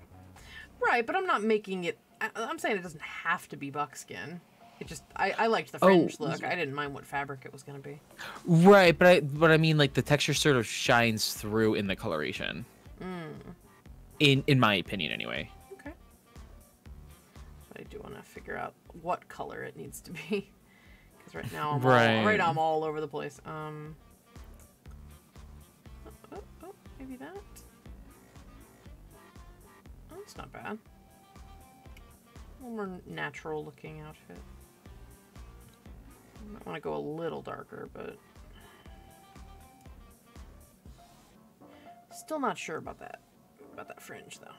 S1: Right, but I'm not making it, I'm saying it doesn't have to be buckskin. It just, I liked the fringe look. I didn't mind what fabric it was gonna be.
S2: Right, but I mean, like, the texture sort of shines through in the coloration. In my opinion, anyway.
S1: Okay. But I do want to figure out what color it needs to be, because right now I'm all over the place. Maybe that. Oh, it's not bad. A little more natural looking outfit. I want to go a little darker, but still not sure about that fringe though.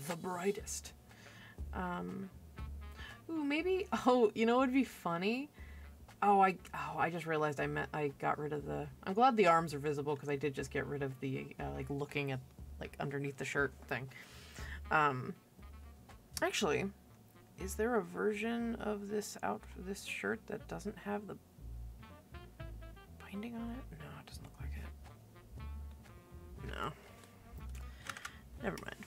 S1: The brightest. Ooh, maybe. Oh, you know what would be funny? I just realized I got rid of the. I'm glad the arms are visible because I did just get rid of the like looking at like underneath the shirt thing. Actually, is there a version of this shirt that doesn't have the binding on it? No, it doesn't look like it. No. Never mind.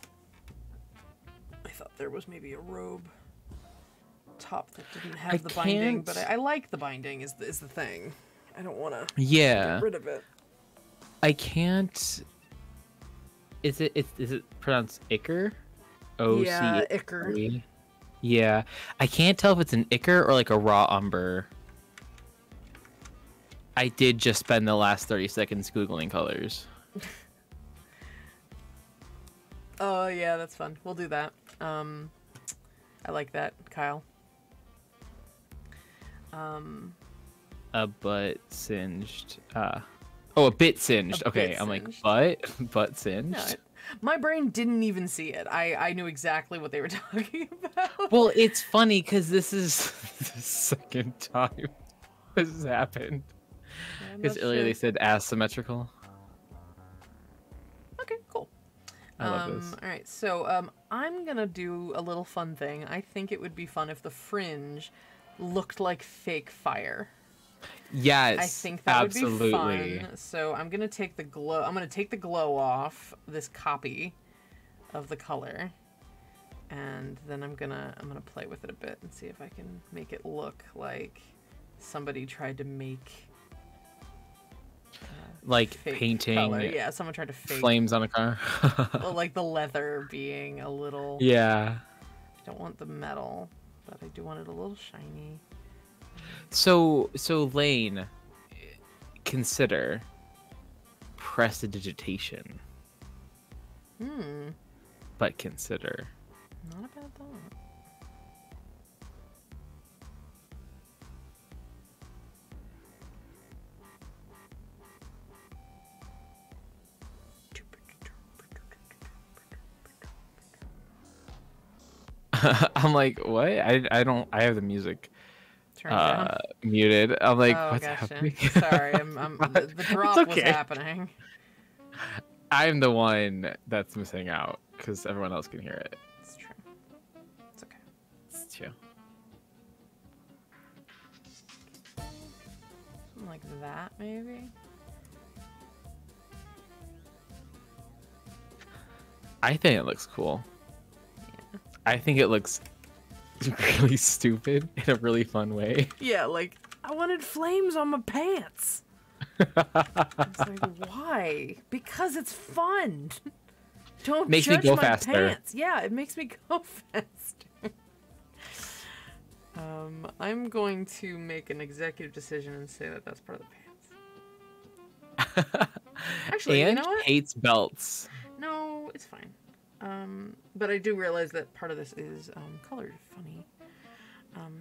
S1: I thought there was maybe a robe top that didn't have the binding, but I like the binding is the thing. I don't want to get rid of it.
S2: I can't. Is it pronounced Ichor?
S1: Yeah, Ichor.
S2: Yeah, I can't tell if it's an Ichor or like a raw umber. I did just spend the last 30 seconds googling colors.
S1: Oh yeah, that's fun. We'll do that. I like that, Kyle.
S2: A butt singed. A bit singed. Okay, I'm like butt singed.
S1: No, my brain didn't even see it. I knew exactly what they were talking about.
S2: Well, it's funny because this is the second time this has happened. Because earlier they said asymmetrical.
S1: Okay, cool.
S2: I love this.
S1: All right, so I'm gonna do a little fun thing. I think it would be fun if the fringe looked like fake fire.
S2: Yes,
S1: I think that
S2: absolutely.
S1: would be fun. So I'm gonna take the glow. I'm gonna take the glow off this copy of the color, and then I'm gonna play with it a bit and see if I can make it look like somebody tried to make
S2: like painting
S1: color. Yeah, someone tried to fake
S2: flames on a car.
S1: well, like the leather being a little.
S2: Yeah.
S1: I don't want the metal, but I do want it a little shiny.
S2: So Lane, consider prestidigitation. But consider.
S1: Not a bad thought.
S2: I'm like, what? I don't. I have the music muted. I'm like, what's happening?
S1: Sorry, the drop was happening.
S2: I'm the one that's missing out because everyone else can hear it.
S1: It's true. It's okay.
S2: It's true.
S1: Something like that, maybe.
S2: I think it looks cool. Yeah. I think it looks really stupid in a really fun way.
S1: Yeah, like, I wanted flames on my pants. It's like, why? Because it's fun. Don't
S2: makes
S1: judge
S2: me go
S1: my
S2: faster.
S1: Pants. Yeah, it makes me go faster. I'm going to make an executive decision and say that that's part of the pants. Actually,
S2: and
S1: you know what?
S2: hates belts.
S1: No, it's fine. But I do realize that part of this is colored funny.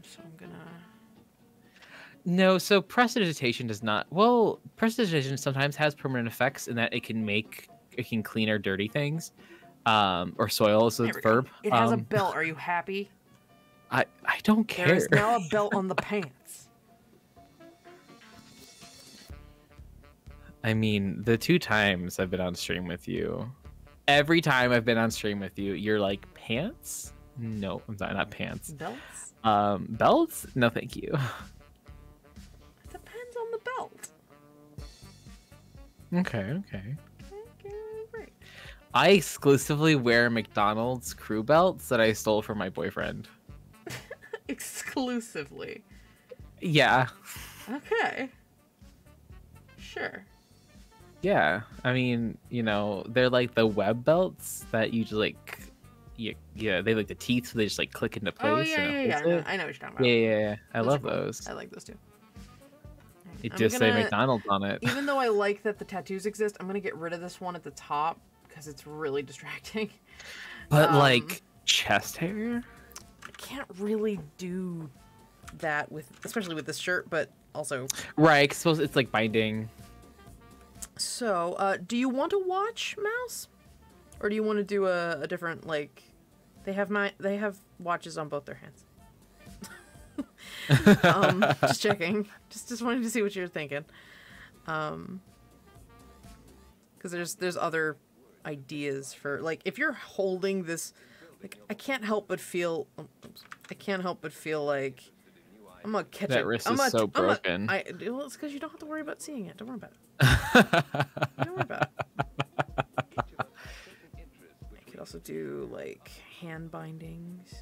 S1: So I'm gonna.
S2: No, so prestidigitation does not. Well, prestidigitation sometimes has permanent effects in that it can clean or dirty things, or soil is the verb.
S1: It has a belt. Are you happy?
S2: I don't care.
S1: There is now a belt on the pants.
S2: I mean, the 2 times I've been on stream with you, every time I've been on stream with you, you're like, pants? No, I'm sorry, not pants.
S1: Belts?
S2: Belts? No, thank you.
S1: It depends on the belt.
S2: Okay.
S1: Okay, great.
S2: I exclusively wear McDonald's crew belts that I stole from my boyfriend.
S1: Exclusively?
S2: Yeah.
S1: Okay. Sure.
S2: Yeah, I mean, you know, they're like the web belts that you just like, yeah, they like the teeth, so they just like click into place.
S1: Oh yeah. I know what you're talking about.
S2: Yeah. I love
S1: cool.
S2: those.
S1: I like those too.
S2: It just say McDonald's on it.
S1: Even though I like that the tattoos exist, I'm gonna get rid of this one at the top because it's really distracting.
S2: But like chest hair,
S1: I can't really do that especially with this shirt, but also
S2: right? Suppose it's like binding.
S1: So, do you want to watch Mouse, or do you want to do a different like? They have watches on both their hands. Just checking. Just wanted to see what you're thinking. Because there's other ideas for, like, if you're holding this, like, I can't help but feel like I'm gonna catch
S2: That
S1: it.
S2: wrist is so broken.
S1: Well, it's because you don't have to worry about seeing it. Don't worry about it. Don't worry about it. I could also do like hand bindings.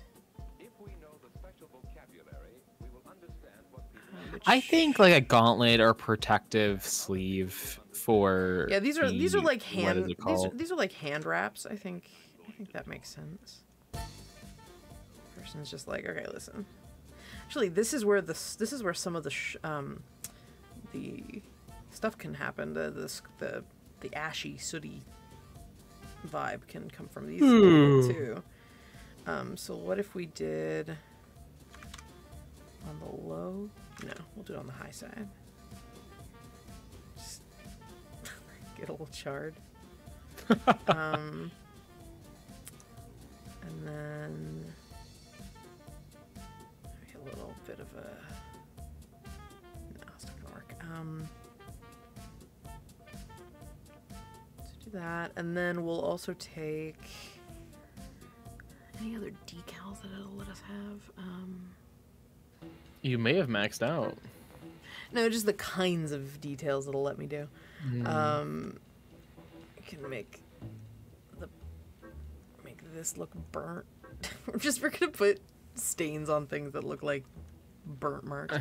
S2: I think like a gauntlet or protective sleeve for
S1: these are like hand
S2: what is it called?
S1: these are like hand wraps. I think that makes sense. Person's just like, okay, listen. Actually, this is where some of the stuff can happen. The ashy, sooty vibe can come from these too. So what if we did on the low? No, we'll do it on the high side. Just get a little charred. And then maybe a little bit of a... No, it's not gonna work. So do that, and then we'll also take any other decals that it'll let us have.
S2: You may have maxed out.
S1: No, just the kinds of details it'll let me do. You can make this look burnt. We're gonna put stains on things that look like burnt marks.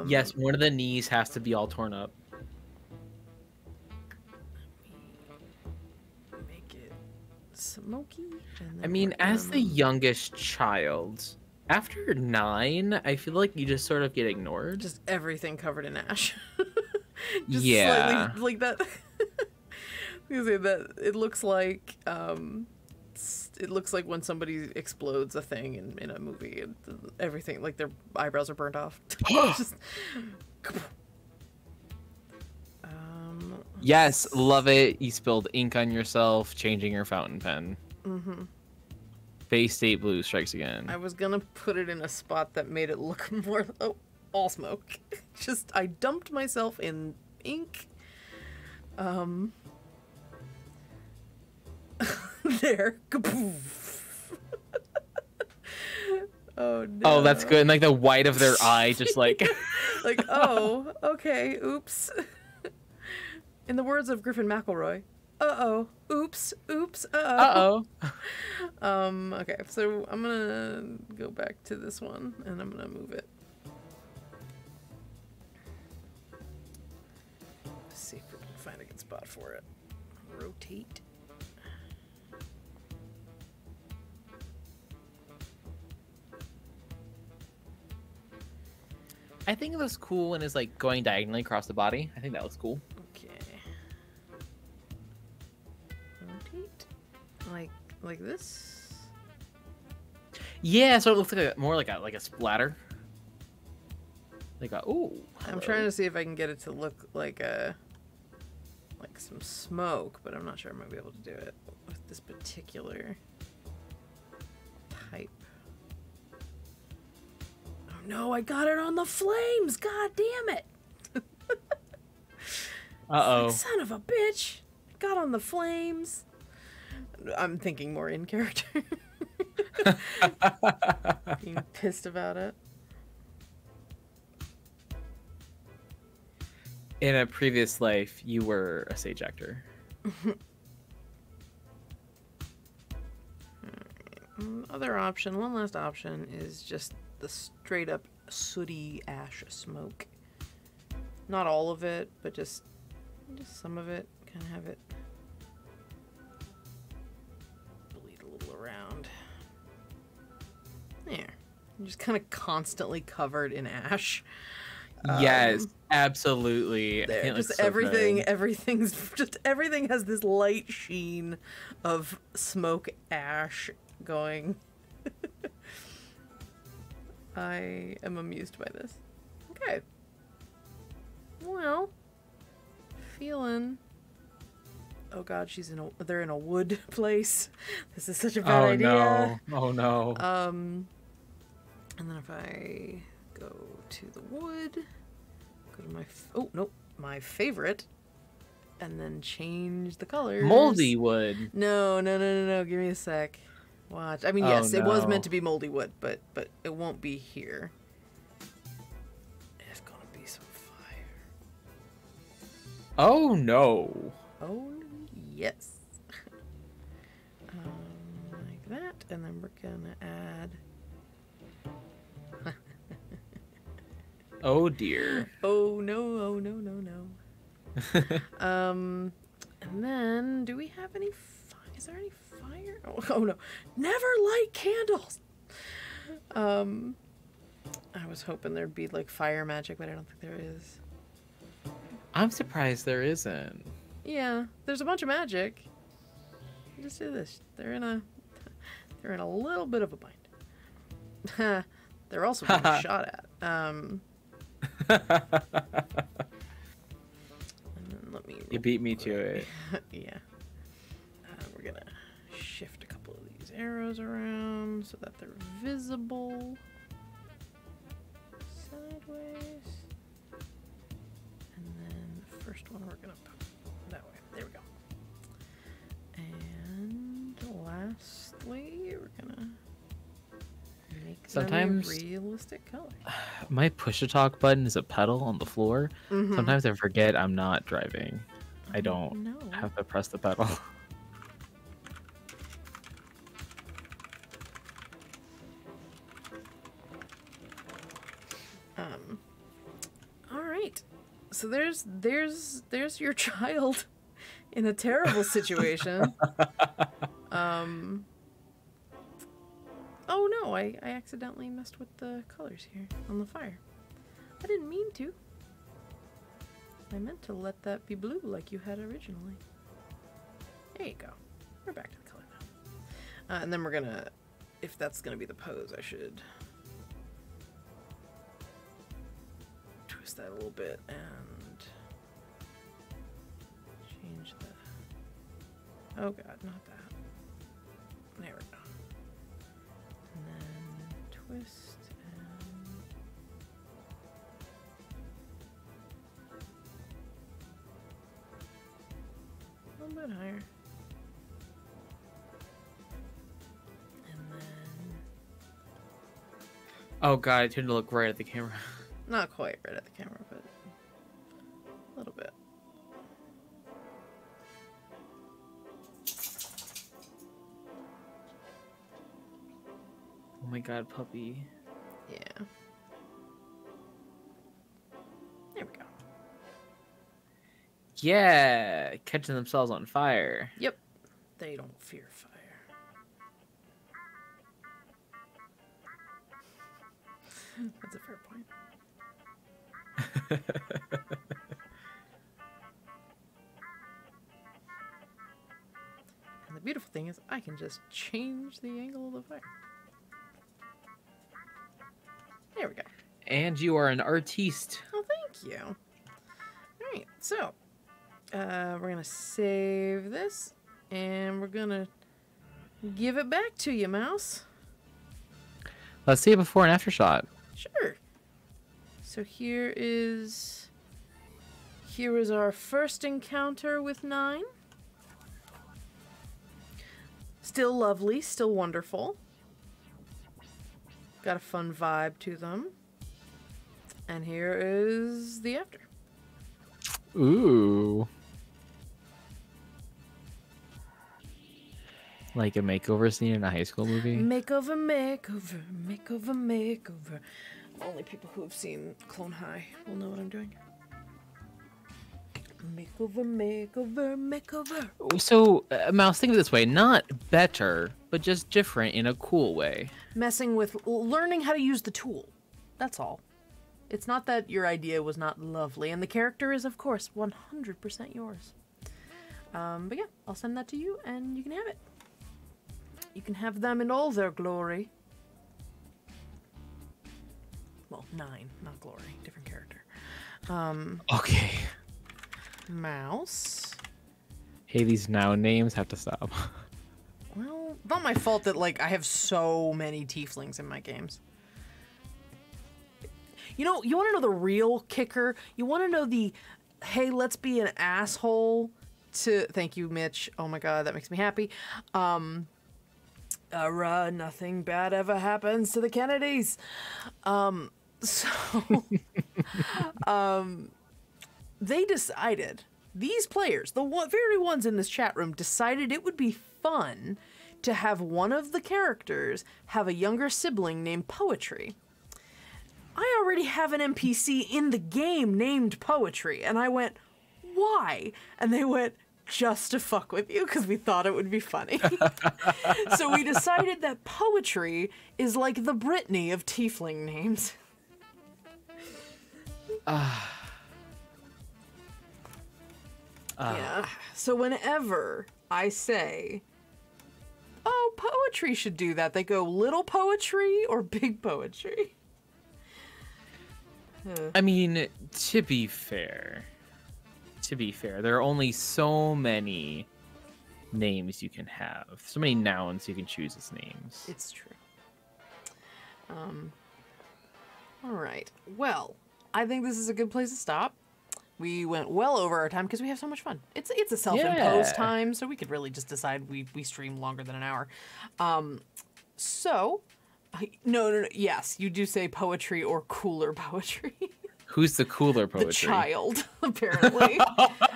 S2: Yes, one of the knees has to be all torn up.
S1: Make it smoky. And
S2: I mean, as the youngest child, after 9, I feel like you just sort of get ignored.
S1: just everything covered in ash.
S2: Yeah.
S1: slightly, like that. You say that it looks like when somebody explodes a thing in a movie. And everything, like their eyebrows are burnt off. Just,
S2: Yes, love it. You spilled ink on yourself, changing your fountain pen.
S1: Mm-hmm.
S2: Bay State Blue strikes again.
S1: I was gonna put it in a spot that made it look more... Oh, all smoke. Just, I dumped myself in ink. There. Oh, no.
S2: Oh, that's good. And like the white of their eye, just like...
S1: Like, oh, okay, oops. In the words of Griffin McElroy, uh-oh, oops, uh-oh.
S2: Uh-oh.
S1: Okay, so I'm gonna go back to this one, and I'm gonna move it. Let's see if we can find a good spot for it. Rotate.
S2: I think it looks cool when it's like going diagonally across the body. I think that looks cool.
S1: Okay. Rotate. Like this?
S2: Yeah, so it looks like more like a splatter. Like a
S1: I'm trying to see if I can get it to look like some smoke, but I'm not sure I'm gonna be able to do it with this particular type. Oh no, I got it on the flames! God damn it!
S2: Uh-oh.
S1: Son of a bitch! Got on the flames. I'm thinking more in character. Being pissed about it.
S2: In a previous life, you were a sage actor.
S1: Other option, one last option, is just the straight up sooty ash smoke. Not all of it, but just some of it. Kind of have it bleed a little around. There. I'm just kind of constantly covered in ash.
S2: Yes, absolutely.
S1: There,
S2: It
S1: just
S2: looks so
S1: everything.
S2: good.
S1: Everything has this light sheen of smoke ash going. I am amused by this. Okay. Well, feeling. Oh God, they're in a wood place. This is such a bad idea.
S2: Oh no!
S1: And then if I go to the wood. Go to my... oh, nope. My favorite. And then change the colors.
S2: Moldy wood.
S1: No. Give me a sec. Watch. I mean, yes, it was meant to be moldy wood, but it won't be here. It's gonna be some fire.
S2: Oh, no.
S1: Oh, yes. Like that, and then we're gonna add...
S2: Oh, dear.
S1: Oh, no. And then, do we have any is there any fire? Oh, no. Never light candles! I was hoping there'd be, like, fire magic, but I don't think there is.
S2: I'm surprised there isn't.
S1: Yeah, there's a bunch of magic. Just do this. They're in a little bit of a bind. They're also being shot at. And then let me...
S2: You beat me to it.
S1: Yeah. We're gonna shift a couple of these arrows around so that they're visible. Sideways. And then the first one we're gonna put that way. There we go. And lastly, we're gonna make
S2: Sometimes
S1: them a realistic color.
S2: My push-to-talk button is a pedal on the floor.
S1: Mm-hmm.
S2: Sometimes I forget I'm not driving. I don't
S1: No.
S2: have to press the pedal.
S1: All right. So there's your child in a terrible situation. Oh no, I accidentally messed with the colors here on the fire. I didn't mean to. I meant to let that be blue like you had originally. There you go. We're back to the color now. And then we're gonna, if that's gonna be the pose, I should twist that a little bit and change the... oh god, not that. There we go. And then twist and... a little bit higher. And then...
S2: Oh god, I tend to look right at the camera.
S1: not quite right at the camera, but a little bit.
S2: Oh my god, puppy.
S1: Yeah. There we go.
S2: Yeah, catching themselves on fire.
S1: Yep. They don't fear fire. That's a fair point. And the beautiful thing is I can just change the angle of the fire. There we go.
S2: And you are an artiste.
S1: Oh, thank you. All right, so we're gonna save this, and we're gonna give it back to you, Mouse.
S2: Let's see a before and after shot.
S1: Sure. So here is our first encounter with 9. Still lovely, still wonderful. Got a fun vibe to them. And here is the after.
S2: Ooh. Like a makeover scene in a high school movie?
S1: Makeover, makeover, makeover, makeover. Only people who have seen Clone High will know what I'm doing. Makeover, makeover, makeover.
S2: So, Mouse, think of it this way. Not better, but just different in a cool way.
S1: Messing with, learning how to use the tool. That's all. It's not that your idea was not lovely, and the character is, of course, 100% yours. But yeah, I'll send that to you, and you can have it. You can have them in all their glory. Well, 9, not glory. Different character.
S2: Okay.
S1: Mouse.
S2: Hey, these now names have to stop.
S1: Well, not my fault that, like, I have so many tieflings in my games. You know, you want to know the real kicker? You want to know the, hey, let's be an asshole to... Thank you, Mitch. Oh my god, that makes me happy. Nothing bad ever happens to the Kennedys. They decided, these players, the very ones in this chat room, decided it would be fun to have one of the characters have a younger sibling named Poetry. I already have an NPC in the game named Poetry, and I went, why? And they went, just to fuck with you, because we thought it would be funny. So we decided that Poetry is like the Britney of tiefling names. Yeah. So whenever I say, oh, Poetry should do that, they go, little Poetry or big Poetry?
S2: I mean, to be fair, there are only so many names you can have. So many nouns you can choose as names.
S1: It's true. All right. Well, I think this is a good place to stop. We went well over our time because we have so much fun. It's a self-imposed time, so we could really just decide we stream longer than an hour. No. Yes, you do say Poetry or cooler Poetry.
S2: Who's the cooler Poetry?
S1: The child, apparently.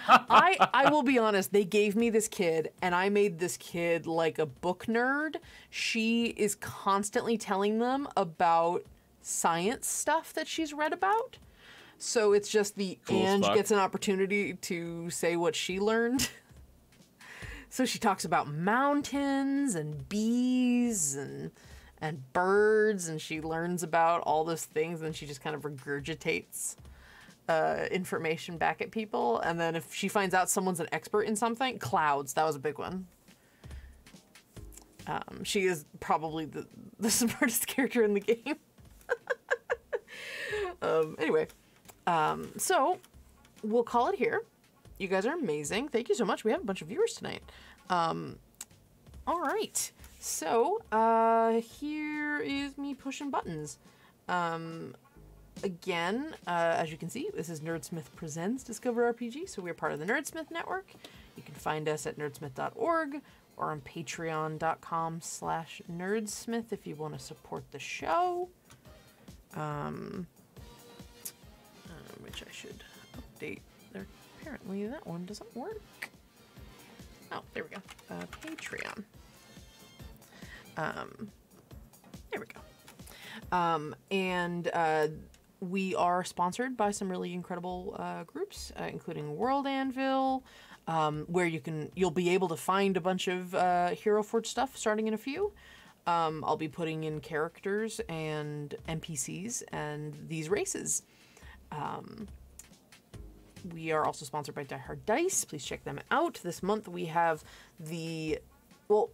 S1: I will be honest, they gave me this kid, and I made this kid like a book nerd. She is constantly telling them about science stuff that she's read about. So it's just Ange gets an opportunity to say what she learned. So she talks about mountains and bees and birds, and she learns about all those things, and she just kind of regurgitates information back at people. And then if she finds out someone's an expert in something, clouds, that was a big one. She is probably the smartest character in the game. Anyway, so we'll call it here. You guys are amazing. Thank you so much. We have a bunch of viewers tonight. All right. So, here is me pushing buttons. Again, as you can see, this is Nerdsmith Presents Discover RPG, so we're part of the Nerdsmith Network. You can find us at nerdsmith.org or on patreon.com/nerdsmith if you want to support the show. Which I should update. Apparently that one doesn't work. Oh, there we go. Patreon. There we go. We are sponsored by some really incredible groups, including World Anvil, where you'll be able to find a bunch of HeroForge stuff starting in a few. I'll be putting in characters and NPCs and these races. We are also sponsored by Die Hard Dice. Please check them out. This month we have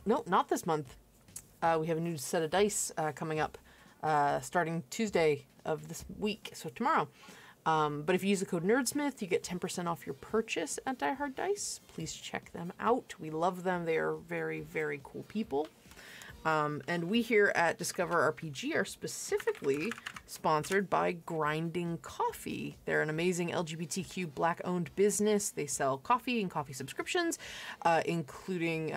S1: not this month. We have a new set of dice coming up starting Tuesday of this week, so tomorrow. But if you use the code NERDSMITH, you get 10% off your purchase at Die Hard Dice. Please check them out. We love them. They are very, very cool people. And we here at Discover RPG are specifically sponsored by Grinding Coffee. They're an amazing LGBTQ Black-owned business. They sell coffee and coffee subscriptions, including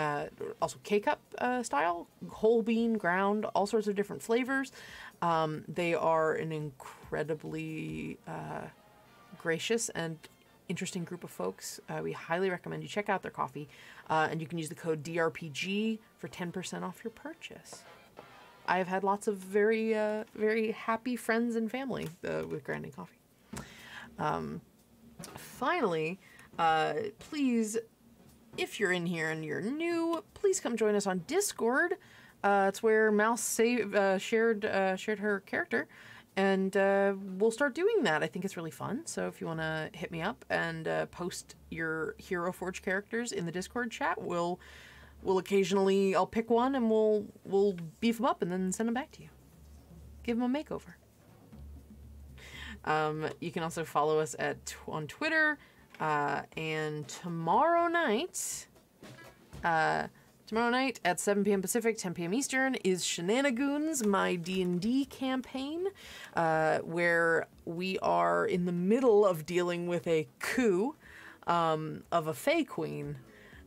S1: also K-Cup style, whole bean, ground, all sorts of different flavors. They are an incredibly gracious and interesting group of folks. We highly recommend you check out their coffee, and you can use the code DRPG for 10% off your purchase. I have had lots of very, very happy friends and family with Grinding Coffee. Finally, please, if you're in here and you're new, please come join us on Discord. It's where Mouse shared her character. And we'll start doing that. I think it's really fun. So if you want to hit me up and post your HeroForge characters in the Discord chat, we'll occasionally, I'll pick one and we'll beef them up and then send them back to you. Give them a makeover. You can also follow us on Twitter. And tomorrow night, Tomorrow night at 7 p.m. Pacific, 10 p.m. Eastern is Shenanigoons, my D&D campaign, where we are in the middle of dealing with a coup of a Fae Queen.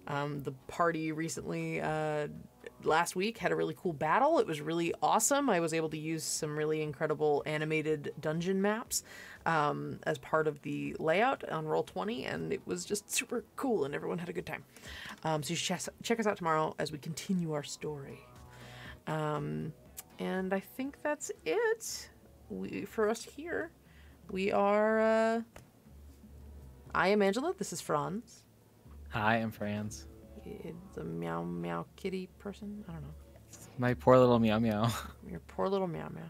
S1: The party recently, last week, had a really cool battle. It was really awesome. I was able to use some really incredible animated dungeon maps as part of the layout on Roll20, and it was just super cool, and everyone had a good time. So you should check us out tomorrow as we continue our story. And I think that's it for us here. We are... I am Angela. This is Franz.
S2: Hi, I'm Franz.
S1: The meow meow kitty person. I don't know.
S2: My poor little meow meow.
S1: Your poor little meow meow.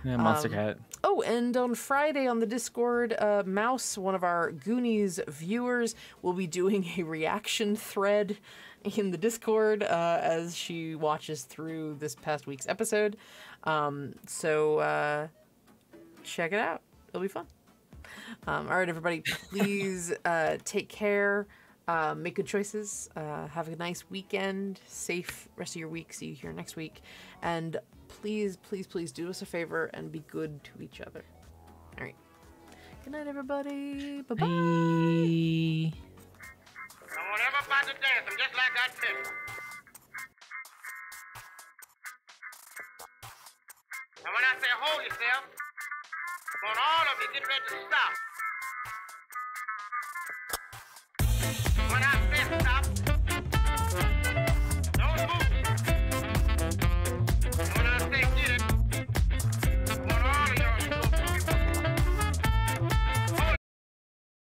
S2: Yeah, monster cat.
S1: Oh, and on Friday on the Discord, Mouse, one of our Goonies viewers, will be doing a reaction thread in the Discord as she watches through this past week's episode. So check it out. It'll be fun. All right, everybody, please take care. Make good choices. Have a nice weekend. Safe rest of your week. See you here next week. And please, please, please do us a favor and be good to each other. All right. Good night, everybody. Bye-bye.
S2: Bye.
S4: I want everybody to dance. I'm just like I said. And when I say hold yourself, I want all of you to get ready to stop.